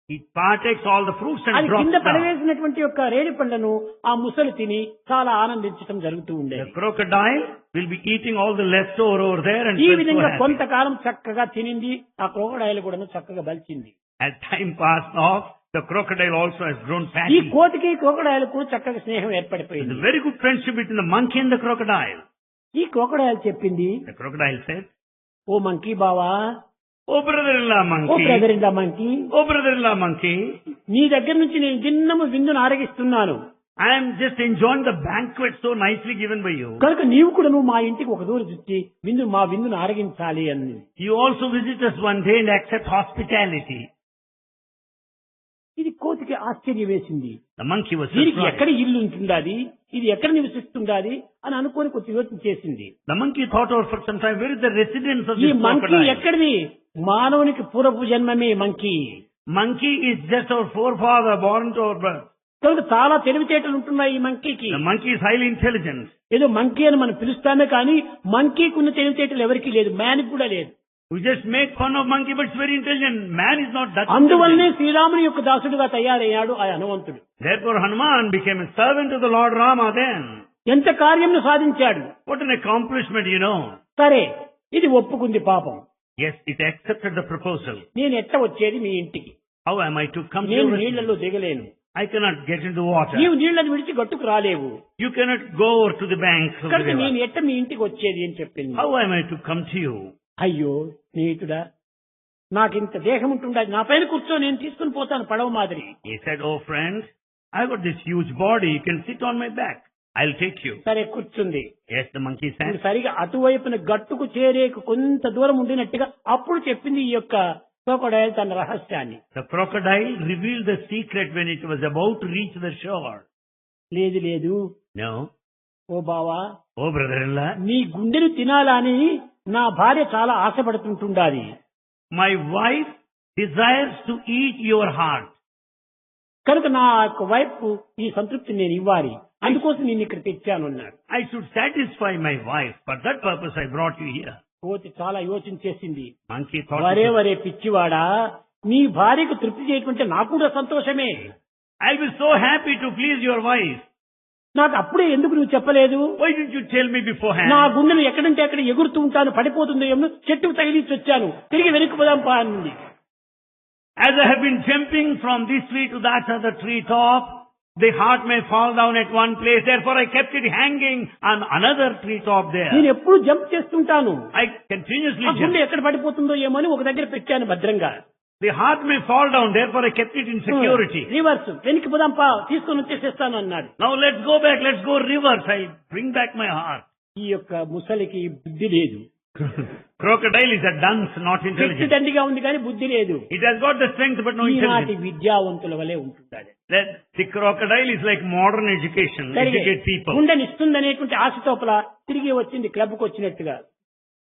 It partakes all the fruits and అది drops కింద down. పడవేసినటువంటి యొక్క రేడి పండ్లను ఆ ముసలి తిని చాలా ఆనందించడం జరుగుతూ The ఉండేది. crocodile will be eating all the leftover over there and ఈ felt so విధంగా happy. కొంతకాలం చక్కగా తినింది. ఆ క్రోకడాయిలు కూడా చక్కగా బలిచింది. As time passed off, the crocodile also has grown ఈ fatty. కోతికి క్రోకడాయిలకు చక్కగా స్నేహం There's ఏర్పడిపోయింది. a very good friendship between the monkey and the crocodile. ఈ క్రోకడాయిల్ చెప్పింది, The crocodile said, ఓ మంకీ బావా, "Oh brother-in-law ఓ monkey, brother in the monkey, oh brother-in-law monkey, నీ దగ్గర నుంచి నేను దిన్నము విందును ఆరగిస్తున్నాను. I am just enjoying the banquet so nicely given by you. కనుక నీవు కూడా నువ్వు మా ఇంటికి ఒక దూరం చుట్టి మా విందును ఆరగించాలి అని. You also visit us one day and accept hospitality." ఇది కోతికి ఆశ్చర్యం వేసింది. The monkey was దీనికి surprised. ఎక్కడ ఇల్లు ఉంటుండాది, ఇది ఎక్కడ నివసిస్తుండాది అని అనుకోని కొంచెం యోచన చేసింది. The monkey thought over for some time, where is the residence of ఈ this మంకీ crocodile? ఎక్కడిది? మానవునికి పూర్వపు జన్మమే monkey. Monkey is just our forefather born to our birth. కనుక చాలా తెలివితేటలు ఉంటున్నాయి ఈ మంకీకి. The monkey is highly intelligent. ఏదో మంకీ అని మనం పిలుస్తామే కానీ మంకీకి ఉన్న తెలివితేటలు ఎవరికీ లేదు, మ్యాన్కి కూడా లేదు. We just make fun of monkey, but it's very intelligent. Man is not that అందువల్లనే intelligent. శ్రీరాముని యొక్క దాసుడుగా తయారయ్యాడు ఆ హనుమంతుడు. Therefore Hanuman became a servant of the Lord Rama then. ఎంత కార్యంను సాధించాడు. What an accomplishment, you know. సరే, ఇది ఒప్పుకుంది పాపం. Yes, it accepted the proposal. నేను ఎట్ట వచ్చేది మీ ఇంటికి? How am I to come to నేను your నీళ్లలో residence? దిగలేను. I cannot get into water. నీవు నీళ్లను విడిచి గట్టుకు రాలేవు. You cannot go over to the banks of the కనుక river. నేను ఎట్ట మీ ఇంటికి వచ్చేది అని చెప్పింది. How am I to come to you? అయ్యో స్నేహితుడా, నాకింత దేహం ఉంటుండదు, నా పైన కూర్చో, నేను తీసుకుని పోతాను పడవ మాదిరి. He said, "Oh friend, I've got this huge body. You can sit on my back. I'll take you." సరే కూర్చుంది. Yes, the monkey said. ఇప్పుడు సరిగా అటువైపున గట్టుకు చేరేకు కొంత దూరం ఉండినట్టుగా అప్పుడు చెప్పింది ఈ యొక్క క్రోకడైల్ తన రహస్యాన్ని. The crocodile revealed the secret when it was about to reach the shore. లేదు లేదు, No. ఓ బావా, Oh brother-in-law, నీ గుండెను తినాలని నా భార్య చాలా ఆశపడుతుంటుండాలి. my wife desires to eat your heart. కనుక నా యొక్క వైపు ఈ సంతృప్తి నేను ఇవ్వాలి, అందుకోసం నేను ఇక్కడ తెచ్చాను అన్నాడు. I should satisfy my wife. For that purpose I brought you here. కోతి చాలా యోచన చేసింది. Monkey thought, వరే వరే పిచ్చివాడా, నీ భార్యకు తృప్తి చేయకుంటే నాకు కూడా సంతోషమే. "I'll be so happy to please your wife. నాకు అప్పుడే ఎందుకు నువ్వు చెప్పలేదు? Why didn't you tell me beforehand?" నా గుండెను ఎక్కడంటే అక్కడ ఎగురుతూ ఉంటాను, పడిపోతుందో ఏమో, చెట్టుకు తగిలించి వచ్చాను, తిరిగి వెనక్కి పోదాం పా అన్నది. As I have been jumping from this tree to that other tree top, the heart may fall down at one place. Therefore I kept it hanging on another tree top there. నేను ఎప్పుడు jump చేస్తుంటాను, I continuously ఆ గుండె jump. ఎక్కడ పడిపోతుందో ఏమో అని ఒక దగ్గర పెట్టాను భద్రంగా. The heart may fall down. Therefore I kept it in security. Reverse, వెనక్కి పోదాం పా, తీసుకొని వచ్చేసేస్తాను అన్నాడు. Now let's go back. Let's go reverse. I'll bring back my heart. ఈ యొక్క ముసలికి బుద్ధి లేదు. Crocodile is a dunce, not Shakti intelligent. దండిగా ఉంది కానీ బుద్ధి లేదు. It has got the strength but no ఈనాటి intelligence. విద్యావంతుల వలె ఉంటుంటాడు. The crocodile is like modern education. Educate people. గుండెనిస్తుందనేటువంటి ఆశతోపల తిరిగి వచ్చింది క్లబ్కు వచ్చినట్టుగా.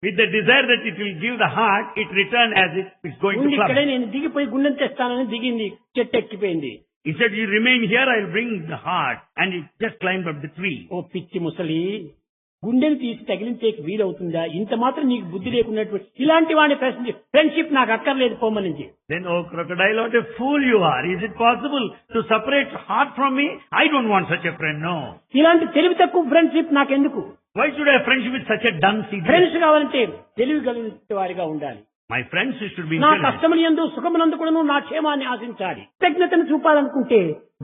With the desire that it will give the heart, it returned as if it's going to ఉండి club. ఇక్కడే నేను దిగిపోయి గుండెని తెస్తానని దిగింది, చెట్టు ఎక్కిపోయింది. He said, "You remain here, I'll bring the heart." And it just climbed up the tree. ఓ పిచ్చి ముసలి, గుండెని తీసి తగిలించేకి వీలవుతుందా? ఇంత మాత్రం నీకు బుద్ధి లేకున్నటువంటి ఇలాంటి వాడిని ఫ్రెండ్షిప్ నాకు అక్కర్లేదు పోమనించి. Then, "Oh crocodile, what a fool you are. Is it possible to separate heart from me? I don't want such a friend, no. ఇలాంటి తెలివి తక్కువ ఫ్రెండ్షిప్ నాకెందుకు? Why should I have friendship with such a dunce idiot?" Friends కావాలంటే తెలివి కలిగిన వారిగా ఉండాలి. My friends should be నా intelligent. కష్టములందు సుఖమునందు కూడాను నా క్షేమాన్ని ఆశించాలి. కృతజ్ఞతను చూపాలనుకుంటే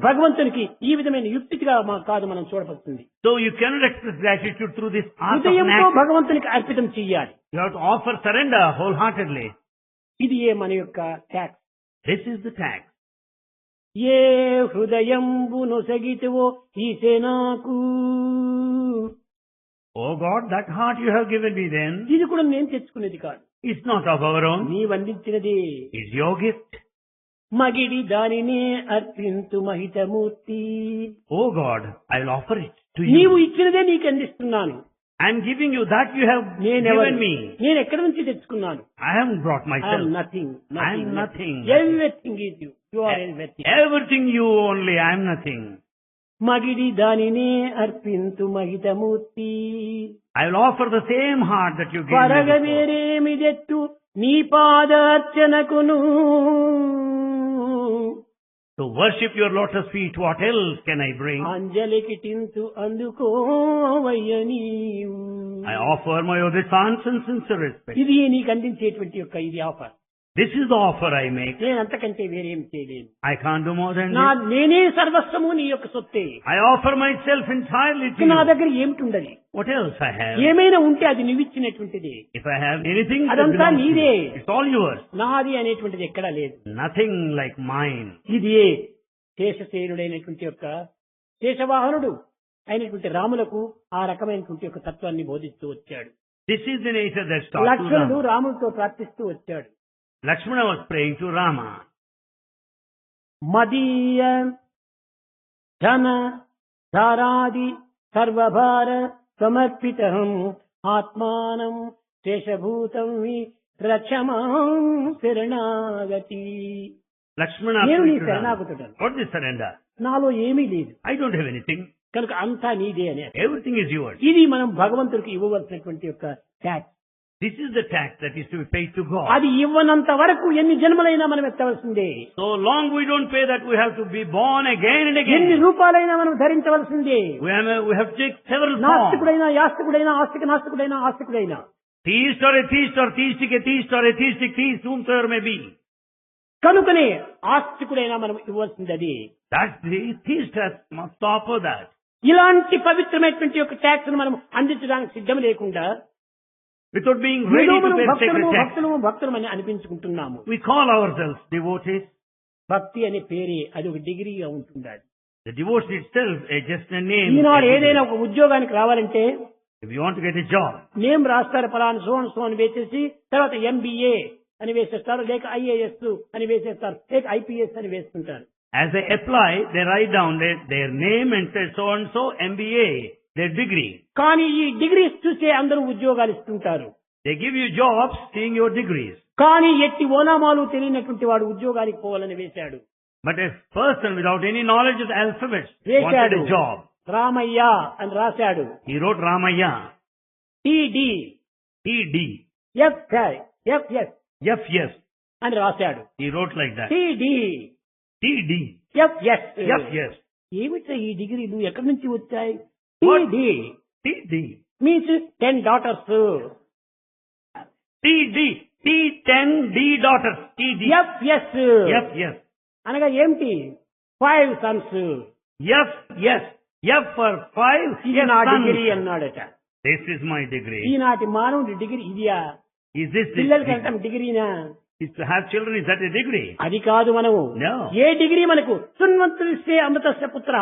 భగవంతునికి ఈ విధమైన యుక్తిగా కాదు మనం చూడబడుతుంది. So you cannot express gratitude through this art of హృదయంతో knack. భగవంతునికి అర్పితం చెయ్యాలి. You have to offer surrender wholeheartedly. ఇది మన యొక్క tax. This is the tax. ఏ హృదయంబును సగితివో ఈసేనాకు. Oh God, that heart you have given me then ఇది కూడా నేను తెచ్చుకునేది కాదు. is not of our own. నీవు అందించినది. It's your gift. మగిడి దానినే అర్పింతు మహితమూర్తి. Oh God, I will offer it to నీవు you. ఇచ్చినదే నీకు అందిస్తున్నాను. I am giving you that you have given me. నేను ఎక్కడి నుంచి తెచ్చుకున్నాను? I haven't brought I myself. am nothing. I am nothing. Everything is you. You are everything. Everything you only, I am nothing. మగిడి దానినే అర్పింతు మహితమూర్తి. I will offer the same heart that you gave me పరగ before. వేరేమిదెత్తు నీ పాదార్చనకును. To worship your lotus feet, what else can I bring? అంజలికి టింతు అందుకోవయ్య నీవు. I offer my obeisance and sincere respect. ఇది నీకు అందించేటువంటి యొక్క ఇది offer. This is the offer I make. నేను అంతకంటే వేరేం చేయలేను. I can't do more than this. నేనే సర్వస్వము నీ యొక్క సొత్తే. I offer myself entirely to నా you. దగ్గర ఏమిటి? What else I have? ఏమైనా ఉంటే అది నువ్విచ్చినటువంటిది. If I have anything that అదంతా belongs to నీదే. you, it's all yours. నాది అనేటువంటిది ఎక్కడా లేదు. Nothing like mine. ఇది శేషశైలుడైనటువంటి యొక్క శేషవాహనుడు అయినటువంటి రాములకు ఆ రకమైనటువంటి యొక్క తత్వాన్ని బోధిస్తూ వచ్చాడు. This is the nature that's taught to లక్ష్మణుడు Rama. రాముడితో ప్రార్థిస్తూ వచ్చాడు. Lakshmana was praying to Rama. మదీయ ధన ధారాది సర్వభార సమర్పితం ఆత్మానం శేషభూతం రక్షమాం శరణాగతి. Lakshmana నేను నీ prayed to Rama. శరణాగతుడను. What is surrender? నాలో ఏమీ లేదు I don't have anything. కనుక అంతా నీదే అనే. Everything is yours. ఇది మనం భగవంతుడికి ఇవ్వవలసినటువంటి యొక్క tax. This is the tax that is to be paid to God. అది ఇవ్వనంత వరకు ఎన్ని జన్మలైనా మనం ఎత్తవలసిందే. So long we don't pay that, we have to be born again and ఎన్ని again. రూపాలైనా మనం ధరించవలసిందే. We have to take several forms. నాస్తికుడైనా యాస్తికుడైనా ఆస్తిక నాస్తికుడైనా ఆస్తికుడైనా Theist or atheist or theistic atheist or atheistic theist, whomsoever may be. కనుకనే ఆస్తికుడైనా మనం ఇవ్వాల్సింది అది. That the theist must offer that. ఇలాంటి పవిత్రమైనటువంటి యొక్క tax మనం అందించడానికి సిద్ధం లేకుండా Without being ఏదో ready to మనం pay భక్తులము sacred tax. భక్తులము భక్తులం అని అనిపించుకుంటున్నాము. We call ourselves devotees. భక్తి అనే పేరే అది ఒక డిగ్రీగా ఉంటుంది. అది The devotion itself is just a name. ఈనాడు ఏదైనా ఒక ఉద్యోగానికి రావాలంటే If you want to get a job, name రాస్తారు పలానా సో అని వేసేసి తర్వాత MBA అని వేసేస్తారు, లేక IAS అని వేసేస్తారు, లేక IPS అని వేస్తుంటారు. as they apply, they write down their name and say so and so MBA, their degree. కానీ ఈ డిగ్రీస్ చూసే అందరూ ఉద్యోగాలు ఇస్తుంటారు. They give you jobs seeing your degrees. కానీ ఎట్టి ఓనామాలు తెలియనటువంటి వాడు ఉద్యోగానికి పోవాలని వేశాడు. But a person without any knowledge of the alphabets wanted వేశాడు. a job. రామయ్య అని రాశాడు. He wrote Ramaya. TD TD. FS FS. అని రాశాడు. He wrote like that. TD TD. FS. FS. ఏమిటా ఈ డిగ్రీలు ఎక్కడి నుంచి వచ్చాయి? What? TD TD. Means 10 daughters. TD. T10 D daughters. TD. FS FS. అనగా ఏమిటి? 5 sons. FS. F for 5. ఇది F నా sons. డిగ్రీ అన్నాడట. This is my degree. ఈనాటి మానవుడి డిగ్రీ ఇదియా? Is this పిల్లలకి degree? అంటాం డిగ్రీనా? Is to have children, is that a degree? అది కాదు. మనము No. ఏ డిగ్రీ మనకు సున్వంతులిస్తే అమృతస్య పుత్ర,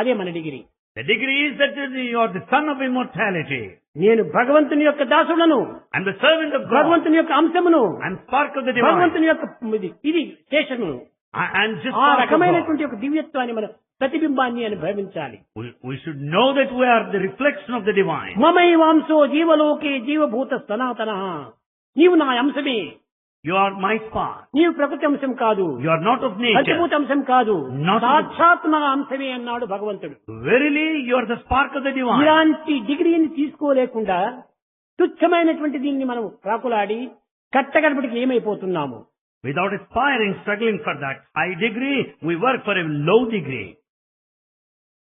అదే మన degree. The degree is that you are the son of immortality. నేను భగవంతుని యొక్క దాసుడను, I'm the servant of God. భగవంతుని యొక్క అంశమును, I'm spark of the divine. భగవంతుని యొక్క ఇది శేషమును. I'm just ఆ spark of God. రకమైనటువంటి ఒక దివ్యత్వాన్ని మన ప్రతిబింబాన్ని అని భావించాలి. We should know that we are the reflection of the divine. మమైవాంశో జీవలోకే జీవభూత సనాతన. నీవు నా అంశమే. You are my spark. నీవు ప్రకృతి అంశం కాదు, You are not of nature. పంచభూత అంశం కాదు, Not- సాక్షాత్ నా అంశమే అన్నాడు భగవంతుడు. Verily, you are the spark of the divine. ఇలాంటి డిగ్రీని తీసుకోలేకుండా తుచ్చమైనటువంటి దీన్ని మనం రాకులాడి కట్టగడపటికి ఏమైపోతున్నాము? Without aspiring, struggling for that high degree, we work for a low degree.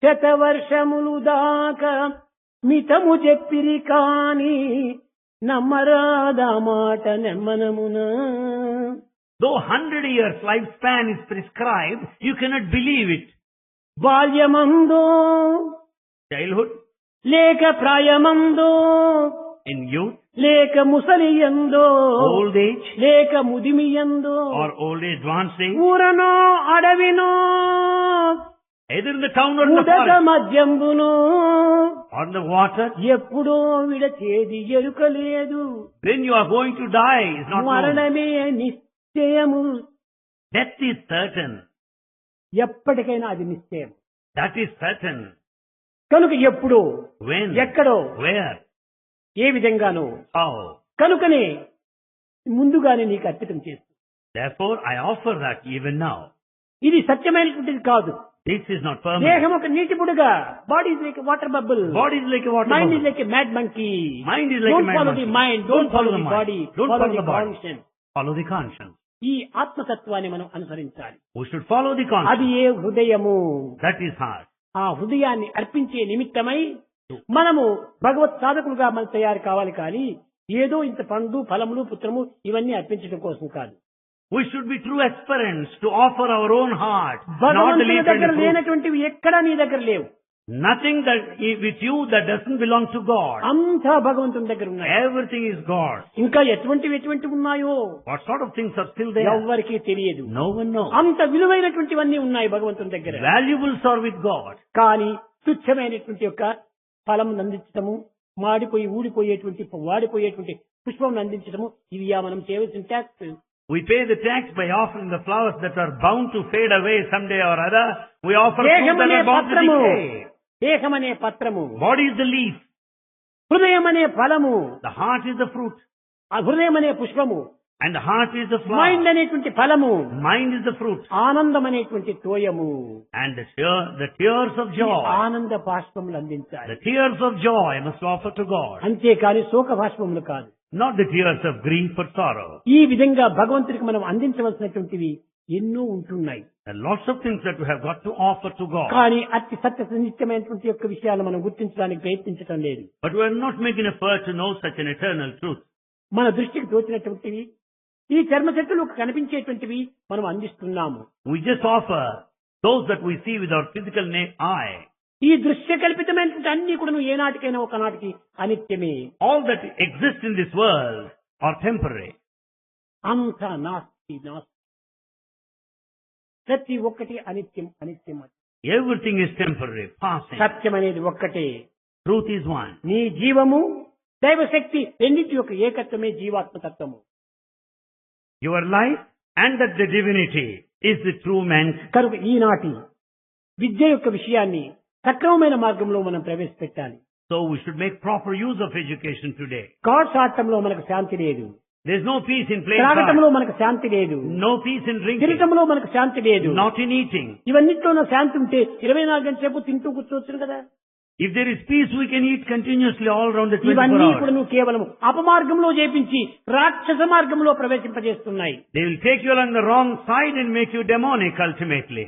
శతవర్షములు దాకా మితము చెప్పిరి కాని నమ్మరాదా మాట నెమ్మనమునా. Though 100 years lifespan is prescribed, you cannot believe it. బాల్యమందో Childhood, లేక ప్రాయమందో in youth, లేక ముసలియందో old age, లేక ముదిమియందో or old age, advanced age, ఊరనో అడవినో either in the town or in the ఉదక forest, మధ్యంబునో or in the water, ఎప్పుడో విడచేది ఎరుకలేదు. when you are going to die is not known. మరణమే నిశ్చయము. Death is certain. ఎప్పటికైనా అది నిశ్చయం. That is certain. కనుక ఎప్పుడో When? ఎక్కడో Where? A విధంగానో How? కనుకనే ముందుగానే నీకు అర్పితం చేస్తుంది. Therefore, I offer that even now. ఇది సత్యమైనటువంటిది కాదు. This is not permanent. దేహం ఒక నీటి బుడగ. Body is like water bubble. Body is like a water mind is bubble. Like a mad monkey. Mind is like a don't mad follow the monkey. Mind, don't follow the body, Don't follow follow the the body. Conscience. Follow the conscience. ఈ ఆత్మతత్వాన్ని మనం అనుసరించాలి. We should follow the అది conscience. ఏ హృదయము. That is heart. ఆ హృదయాన్ని అర్పించే నిమిత్తమై మనము భగవత్ సాధకులుగా మనం తయారు కావాలి. కానీ ఏదో ఇంత పండు ఫలములు పుత్రము ఇవన్నీ అర్పించడం కోసం కాదు. We should be true aspirants to offer our own heart, not the భగవంతుని leaf and దగ్గర the fruit. లేనటువంటివి ఎక్కడా నీ దగ్గర లేవు. Nothing that with you that doesn't belong to God. అంతా భగవంతుని దగ్గర ఉన్నాయి. Everything is God. ఇంకా ఎటువంటి ఉన్నాయో What sort of things are still there? ఎవ్వరికీ తెలియదు. No one knows. అంత విలువైనటువంటివన్నీ ఉన్నాయి భగవంతుని దగ్గర. Valuables are with God. కానీ తుచ్చమైనటువంటి యొక్క ఫలం అందించడము, మాడిపోయి ఊడిపోయేటువంటి వాడిపోయేటువంటి పుష్పం అందించడము, ఇవి మనం చేయవలసిన tax. We pay the tax by offering the flowers that are bound to fade away someday or other. We offer fruit that దేహమనే are bound to పత్రము, decay. దేహమనే పత్రము, Body is the leaf. హృదయం అనే ఫలము, The heart is the fruit. ఆ హృదయం అనే పుష్పము, And the heart is the mind flower. అనేటువంటి ఫలము, Mind is the fruit. ఆనందం అనేటువంటి తోయము. And the tears of ఈ joy. ఆనంద బాష్పములు అందించాలి. The tears of joy must offer to God. అంతేకాని శోక బాష్పములు కాదు. Not the tears of grief or sorrow. ఈ విధంగా భగవంతుడికి మనం అందించవలసినటువంటివి ఎన్నో ఉంటున్నాయి. There are lots of things that we have got to offer to God. కానీ అతి సత్య నిత్యమైనటువంటి యొక్క విషయాలు మనం గుర్తించడానికి ప్రయత్నించడం లేదు. But we are not making effort to know such an eternal truth. మన దృష్టికి తోచినటువంటివి, ఈ చర్మ చెట్టులకు కనిపించేటువంటివి మనం అందిస్తున్నాము. We just offer those that we see with our physical eye. ఈ దృశ్య కల్పితమైనటువంటి అన్ని కూడా ఏనాటికైనా ఒకనాటికి అనిత్యమే. All that exists in this world are temporary. అంతా నాస్తి నాస్తి, ప్రతి ఒక్కటి అనిత్యం అనిత్యం. Everything is temporary, passing. సత్యం అనేది ఒక్కటే. Truth is one. నీ జీవము దైవశక్తి రెండింటి యొక్క ఏకత్వమే జీవాత్మతత్వము. Your life and that the divinity is the true man. కనుక ఈనాటి విద్య యొక్క విషయాన్ని సక్రమమైన మార్గంలో మనం ప్రవేశపెట్టాలి. So we should make proper use of education today. Cards ఆడటంలో మనకు శాంతి లేదు. There is no peace in playing త్రాగటంలో cards. మనకు శాంతి లేదు. No peace in drinking. తినటంలో మనకు శాంతి లేదు. Not in eating. ఇవన్నిటిలో శాంతి ఉంటే 24 గంటల సేపు తింటూ కూర్చోవచ్చు కదా. If there is peace, we can eat continuously all around the 24 ఇవన్నీ hours. కూడా నువ్వు కేవలం అపమార్గంలో చేపించి రాక్షస మార్గంలో ప్రవేశింపజేస్తున్నాయి. They will take you along the wrong side and make you demonic ultimately.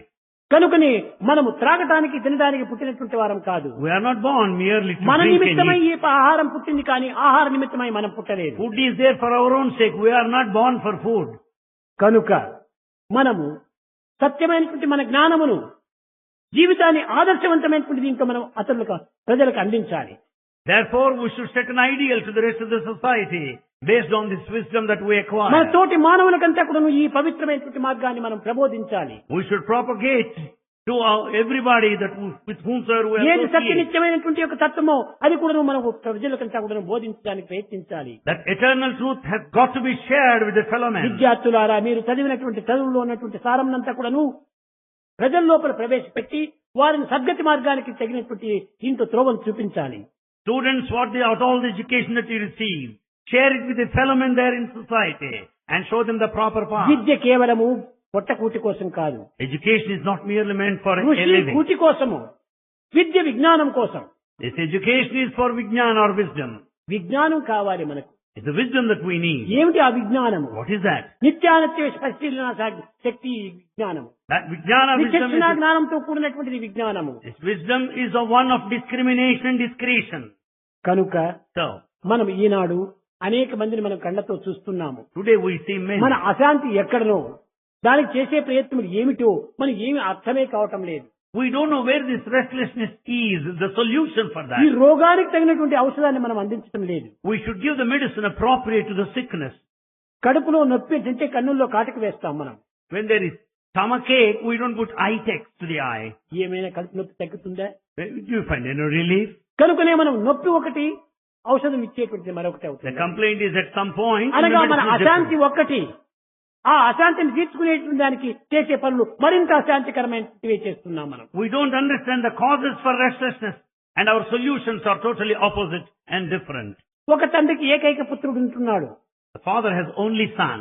కనుకనే మనము త్రాగటానికి తినడానికి పుట్టినటువంటి వారం కాదు. We are not born merely to మన drink and నిమిత్తమై eat. ఈ ఆహారం పుట్టింది కానీ ఆహార నిమిత్తమై మనం పుట్టలేదు. Food is there for our own sake. We are not born for food. కనుక మనము సత్యమైనటువంటి మన జ్ఞానమును, జీవితాన్ని ఆదర్శవంతమైనటువంటి దీంతో మనం ప్రజలకు అందించాలి. Therefore, we should set an ideal to the rest of the society based on this wisdom that we మన acquire. తోటి మానవులకంతా కూడా ఈ పవిత్రమైనటువంటి మార్గాన్ని మనం ప్రబోధించాలి. We should propagate to everybody that with whomsoever we ఏది associate. సత్యనిత్యమైనటువంటి యొక్క తత్వమో అది కూడా మనం ప్రజలకంతా కూడా బోధించడానికి ప్రయత్నించాలి. That eternal truth has got to be shared with the fellow men. విద్యార్థులారా, మీరు చదివినటువంటి చదువులో ఉన్నటువంటి సారంనంతా కూడాను ప్రజల లోపల ప్రవేశపెట్టి వారిని సద్గతి మార్గానికి తగినటువంటి దీంతో త్రోవను చూపించాలి. Students, all the education that you receive, share it with the fellow men there in society and show them the proper path. విద్య కేవలము పొట్టకూటి కోసం కాదు. Education is not merely meant for a ఋషి living. కూటి కోసము, విద్య విజ్ఞానం కోసం. This education is for vijnana or wisdom. విజ్ఞానం కావాలి మనకు. It's the wisdom that we need. ఏమిటి ఆ విజ్ఞానము? What is that? నిత్యానిత్య పరిశీలన శక్తి విజ్ఞానము. That vijnana wisdom విచక్షణ is, జ్ఞానంతో కూడినటువంటిది విజ్ఞానము. this wisdom is the one of discrimination and discretion. కనుక So, మనం ఈనాడు అనేక మందిని మనం కళ్ళతో చూస్తున్నాము. Today we see many. మన అశాంతి ఎక్కడనో, దానికి చేసే ప్రయత్నం ఏమిటో మనకి ఏమి అర్థమే కావటం లేదు. We don't know where this restlessness is, the solution for that. ఈ రోగానికి తగినటువంటి ఔషధాన్ని మనం అందించడం లేదు. We should give the medicine appropriate to the sickness. కడుపులో నొప్పి అంటే కన్నుల్లో కాటికి వేస్తాం మనం. When there is stomachache, we don't put eye text to the eye. ఏమైనా కడుపు నొప్పి తగ్గుతుందా? Do you find any relief? కనుకనే మనం నొప్పి ఒకటి, ఔషధం ఇచ్చేటువంటిది మరొకటి The అవుతుంది. complaint is at some point. అనగా the మన medicine is అశాంతి different. ఒక్కటి, ఆ అశాంతిని తీర్చుకునేటువంటి దానికి చేసే పనులు మరింత అశాంతికరమైనవి చేస్తున్నాం మనం. We don't understand the causes for restlessness, and our solutions are totally opposite and different. ఒక తండ్రికి ఏకైక పుత్రుడు ఉంటున్నాడు. The father has only son.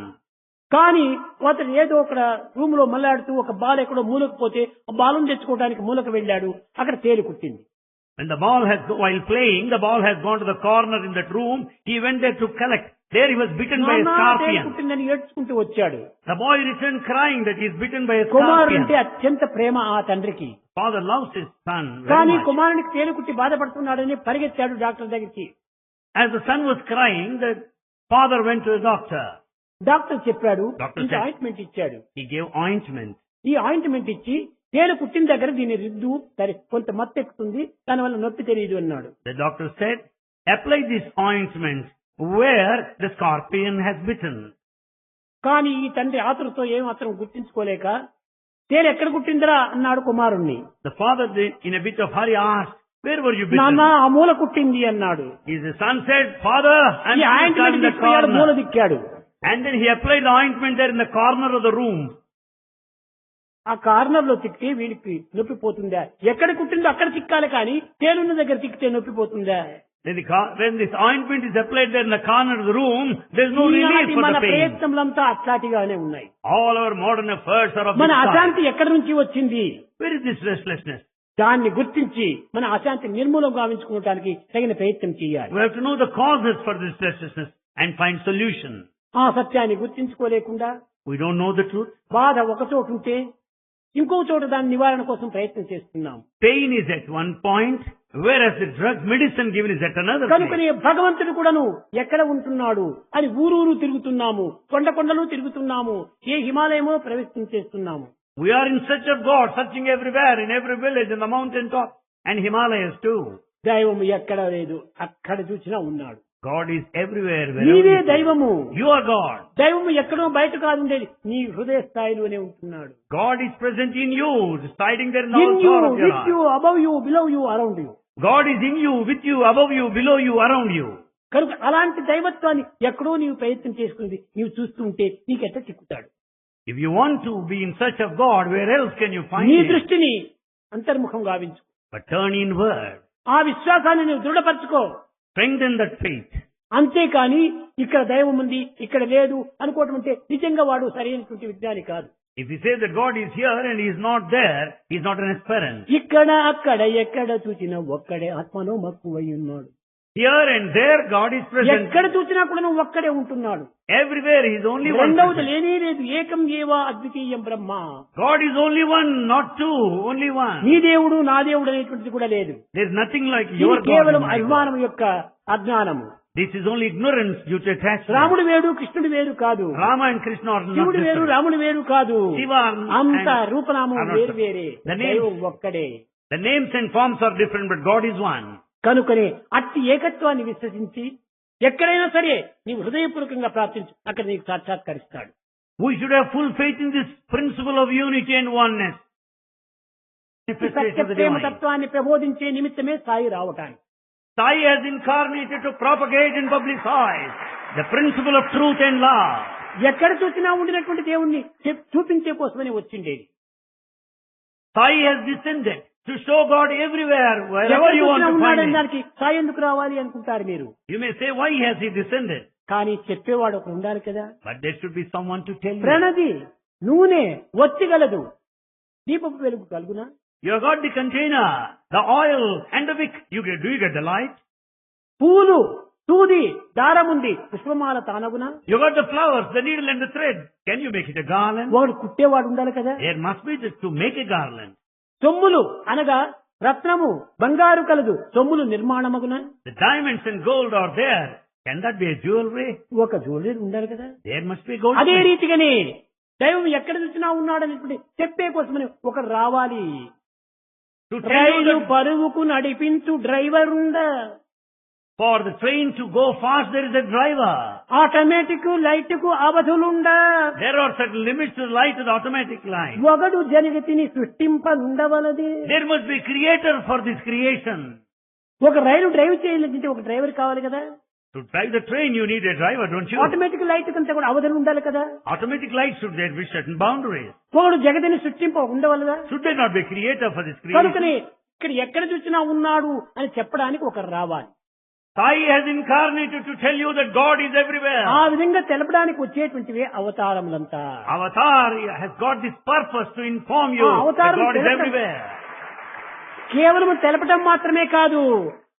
కానీ అతను ఏదో ఒక రూమ్ లో మల్లాడుతూ ఒక బాల్ ఎక్కడో మూలకు పోతే ఆ బాలును తెచ్చుకోవడానికి మూలకు వెళ్ళాడు. అక్కడ తేలు కుట్టింది. When the ball has, while playing, the ball has gone to the corner in that room. He went there to collect. There he was bitten by a నాన్న, తేలు scorpion. కుట్టిందని ఏడ్చుకుంటూ వచ్చాడు. The boy returned crying that he is bitten by a కుమారుడు అంటే scorpion. అత్యంత ప్రేమ ఆ తండ్రికి. Father loves his son very కానీ much. కుమారునికి తేలు కుట్టి బాధపడుతున్నాడని పరిగెత్తాడు డాక్టర్ దగ్గరికి. As the son was crying, the father went to the doctor. Doctor చెప్పాడు, డాక్టర్ ఇంత said- ఆయింట్మెంట్ ఇచ్చాడు. He gave ointment. ఈ ఆయింట్మెంట్ ఇచ్చి తేలు కుట్టిన దగ్గర దీన్ని రిద్దు, సరే కొంత మత్తు ఎక్కుతుంది, దానివల్ల నొప్పి తెలియదు అన్నాడు. The doctor said, apply this ointment where the scorpion has bitten. కానీ ఈ తండ్రి ఆతురతో ఏం మాత్రం గుర్తించుకోలేక తేలు ఎక్కడ కుట్టిందిరా అన్నాడు కుమారుణ్ణి. The father, in a bit of hurry, asked, where were you నాన్న bitten? ఆ మూల కుట్టింది అన్నాడు. His son said, Father, I'm ఈ ఆయింట్మెంట్ in the తీసుకుపోయాడు, మూల corner. దిక్కాడు. And then he applied the ointment there in the corner of the room. ఆ corner లో తిక్కితే వీడికి నొప్పి పోతుందా? ఎక్కడ కుట్టిందో అక్కడ తిక్కాలి, కానీ తేలున్న దగ్గర తిక్కితే నొప్పి పోతుందా? When this ointment is applied there in the corner of the room, there's no relief ఈనాటి for మన the pain. ప్రయత్నములంతా అట్లాంటిగానే ఉన్నాయి. All our modern efforts are of మన this kind. అశాంతి ఎక్కడి నుంచి వచ్చింది? Where is this restlessness? దాన్ని గుర్తించి మన అశాంతి నిర్మూలం గావించుకోవడానికి తగిన ప్రయత్నం చేయాలి. We have to know the causes for this restlessness and find solution. ఆ సత్యాన్ని గుర్తించుకోలేకుండా We don't know the truth. బాధ ఒక చోటు ఉంటే ఇంకో చోట దాని నివారణ కోసం ప్రయత్నం చేస్తున్నాం. Pain is at one point, whereas the drug medicine given is at another కనుకనే place. భగవంతుడు కూడాను ఎక్కడ ఉంటున్నాడు అని ఊరూరు తిరుగుతున్నాము, కొండ కొండలు తిరుగుతున్నాము, ఏ హిమాలయమో ప్రవేశం చేస్తున్నాము. We are in search of God, searching everywhere, in every village, in the mountain top, and Himalayas too. దైవము ఎక్కడ లేదు, అక్కడ చూసినా ఉన్నాడు. God is everywhere, wherever నీవే you go. దైవము. You are God. దైవము ఎక్కడో బయట కాదు ఉండేది, నీ హృదయ స్థాయిలోనే ఉంటున్నాడు. God is present in you, residing there in all in you, sorts of your with you, life. Above you, below you, around you. God is in you, with you, above you, below you, around you. కనుక అలాంటి దైవత్వాన్ని ఎక్కడో నీవు ప్రయత్నం చేసుకుని నీవు చూస్తూ ఉంటే నీకెట్ట చిక్కుతాడు. If you want to be in search of God, where else can you find నీ Him? దృష్టిని అంతర్ముఖం గావించు. But turn inward. ఆ విశ్వాసాన్ని నువ్వు దృఢపరచుకో. Strengthen that faith. అంతేకాని ఇక్కడ దైవం ఉంది, ఇక్కడ లేదు అనుకోవటం అంటే నిజంగా వాడు సరైనటువంటి విజ్ఞాని కాదు. If you say that God is here and He is not there, He is not an aspirant. ఇక్కడ అక్కడ ఎక్కడ చూసినా ఒక్కడే ఆత్మలో మక్కువై ఉన్నాడు. Here and there, God is present. ఎక్కడ చూసినా కూడా నువ్వు ఒక్కడే ఉంటున్నాడు. Everywhere, He is only one. రెండవది present. లేనే లేదు, ఏకం ఏవా అద్వితీయం బ్రహ్మ. God is only one, not two, only one. నీ దేవుడు నా దేవుడు అనేటువంటిది కూడా లేదు. There is nothing like ఇది your God. కేవలం and my God. అభిమానం యొక్క అజ్ఞానము. This is only ignorance due to attachment. రాముడు వేరు, కృష్ణుడు వేరు కాదు. Rama and Krishna are not శివుడు వేరు, different. రాముడు వేరు కాదు. Shiva అంత and రూపనామం are not వేరు different. వేరే, The names- దైవం ఒక్కడే. The names and forms are different, but God is one. కనుకనే అట్టి ఏకత్వాన్ని విశ్వసించి ఎక్కడైనా సరే నీవు హృదయపూర్వకంగా ప్రార్థించు, అక్కడ నీకు సాక్షాత్కరిస్తాడు. We should have full faith in this principle of unity and oneness. Manifestation Satya of the Prema divine. తత్వాన్ని ప్రబోధించే నిమిత్తమే సాయి రావటానికి. Sai has incarnated to propagate and publicize the principle of truth and love. ఎక్కడ చూసినా ఉండినటువంటి దేవుణ్ణి చూపించే కోసమని వచ్చిండేది. Sai has descended to show God everywhere, wherever ఎక్కడ you want చూసినా to find ఉన్నాడని Him. దానికి సాయి ఎందుకు రావాలి అనుకుంటారు మీరు. You may say, why has He descended? కానీ చెప్పేవాడు ఒకడు ఉండాలి కదా. But there should be someone to tell you. ప్రణది, నూనె వచ్చగలదు, దీపపు వెలుగు కలుగునా? You have got the container, the oil and the wick. Do you get the light? పూలు, సూది, దారముంది, పుష్పమాల తానగునా? You got the flowers, the needle and the thread. Can you make it a garland? వాడు కుట్టేవాడు ఉండాలి కదా. There must be to make a garland. సొమ్ములు అనగా రత్నము, బంగారు కలదు, సొమ్ములు నిర్మాణమగునా? The diamonds and gold are there. Can that be a jewelry? ఒక jewellery ఉండాలి కదా. There must be gold. అదే రీతిగానే దైవం ఎక్కడ చూసినా ఉన్నాడనేటువంటి చెప్పే కోసమని ఒకరు రావాలి. To tell you rail that పరువుకు నడిపించు డ్రైవర్ ఉందా, for the train to go fast, there is a driver. Automatic light కు అవధులుండా, There are certain limits to the light of the automatic light. ఒకడు జగతిని సృష్టింపనుండవలది. There must be a creator for this creation. ఒక రైలు drive చేయాలంటే ఒక driver కావాలి కదా. To drive the train, you need a driver, don't you? Automatic light కంటే కూడా అవధులు ఉండాలి కదా. Automatic light should there be certain boundaries. ఒకడు జగతిని సృష్టింప ఉండవలదా. Should there not be a creator for this creation? కనుకనే ఇక్కడ ఎక్కడ చూసినా ఉన్నాడు అని చెప్పడానికి ఒకరు రావాలి. Sai has incarnated to tell you that God is everywhere. ఆ విధంగా తెలపడానికి వచ్చేటువంటివే అవతారములంతా. Avatar has got this purpose to inform you that God is everywhere. కేవలం తెలపడం మాత్రమే కాదు,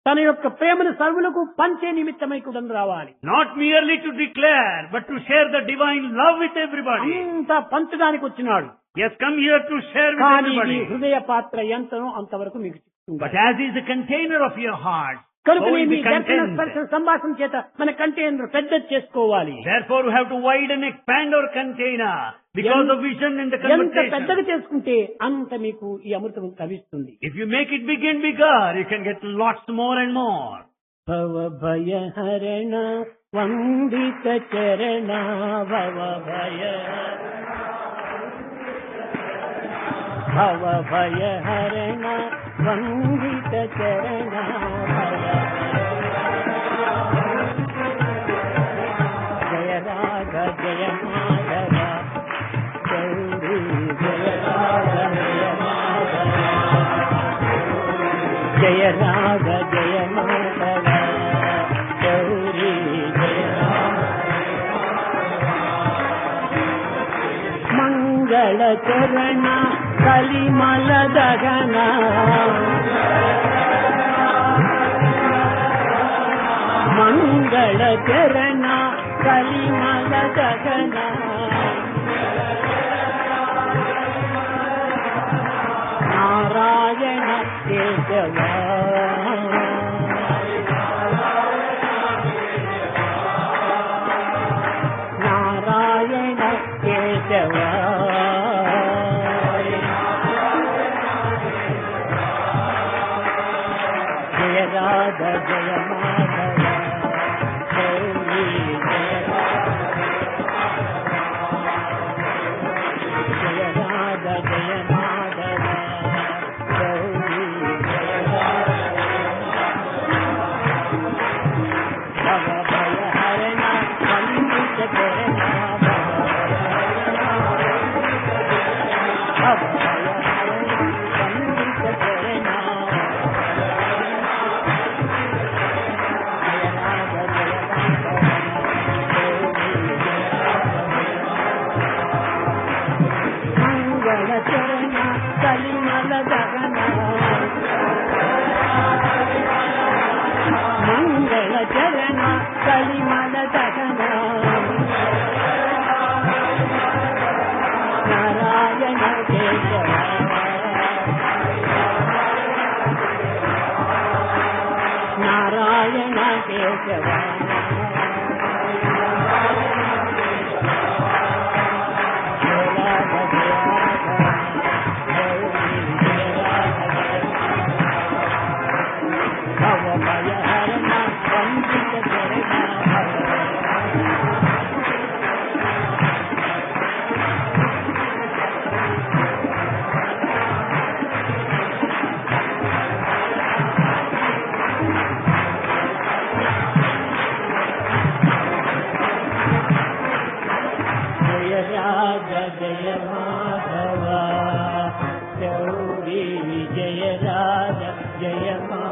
తన యొక్క ప్రేమను సర్వులకు పంచే నిమిత్తమై కూడా రావాలి. Not merely to declare, but to share the divine love with everybody. అంతా పంచడానికి వచ్చినాడు. He has come here to share with కానీ ఈ everybody. హృదయ పాత్ర ఎంతనో అంతవరకు మీకు చెప్తుంది. But as is the container of your heart, కనుక so is మీ the దర్శన content. స్పర్శ సంభాషణ చేత మన కంటైనర్ పెద్ద చేసుకోవాలి. Therefore, we have to widen, expand our container because of vision and the ఎంత పెద్దగా conversation. చేసుకుంటే అంత మీకు ఈ అమృతం లభిస్తుంది. If you make it big and bigger, you can get lots more and more. భవ భయ హరణ వందిత చరణ భవ భయ భవ భయ హరణ వందిత చరణ జయ రాగ జయ మాధవ గౌరీ జయ రాగ జయ మాధవ జయ రాగ జయ మాధవ గౌరీ జయ మంగళ చరణ కలిమల దగన మంగళ చరణ కలిమల దగన నారాయణ కేశవ నారాయణ కేశవ జయ రాధ జయ మాధవ గౌరీ జయ రాధ జయ మాధవ గౌరీ జయ భవ భయ హరణ వందిత చరణ భవ భయ హరణ వందిత చరణ మంగళ చరణ కలిమల దగన మంగళ చరణ కలిమల దగన నారాయణ కేశవ నారాయణ కేశవ భవ భయ హరణ వందిత చరణ జయ రాగ జయ మాధవ గౌరీ జయ రాగ జయ మాధవ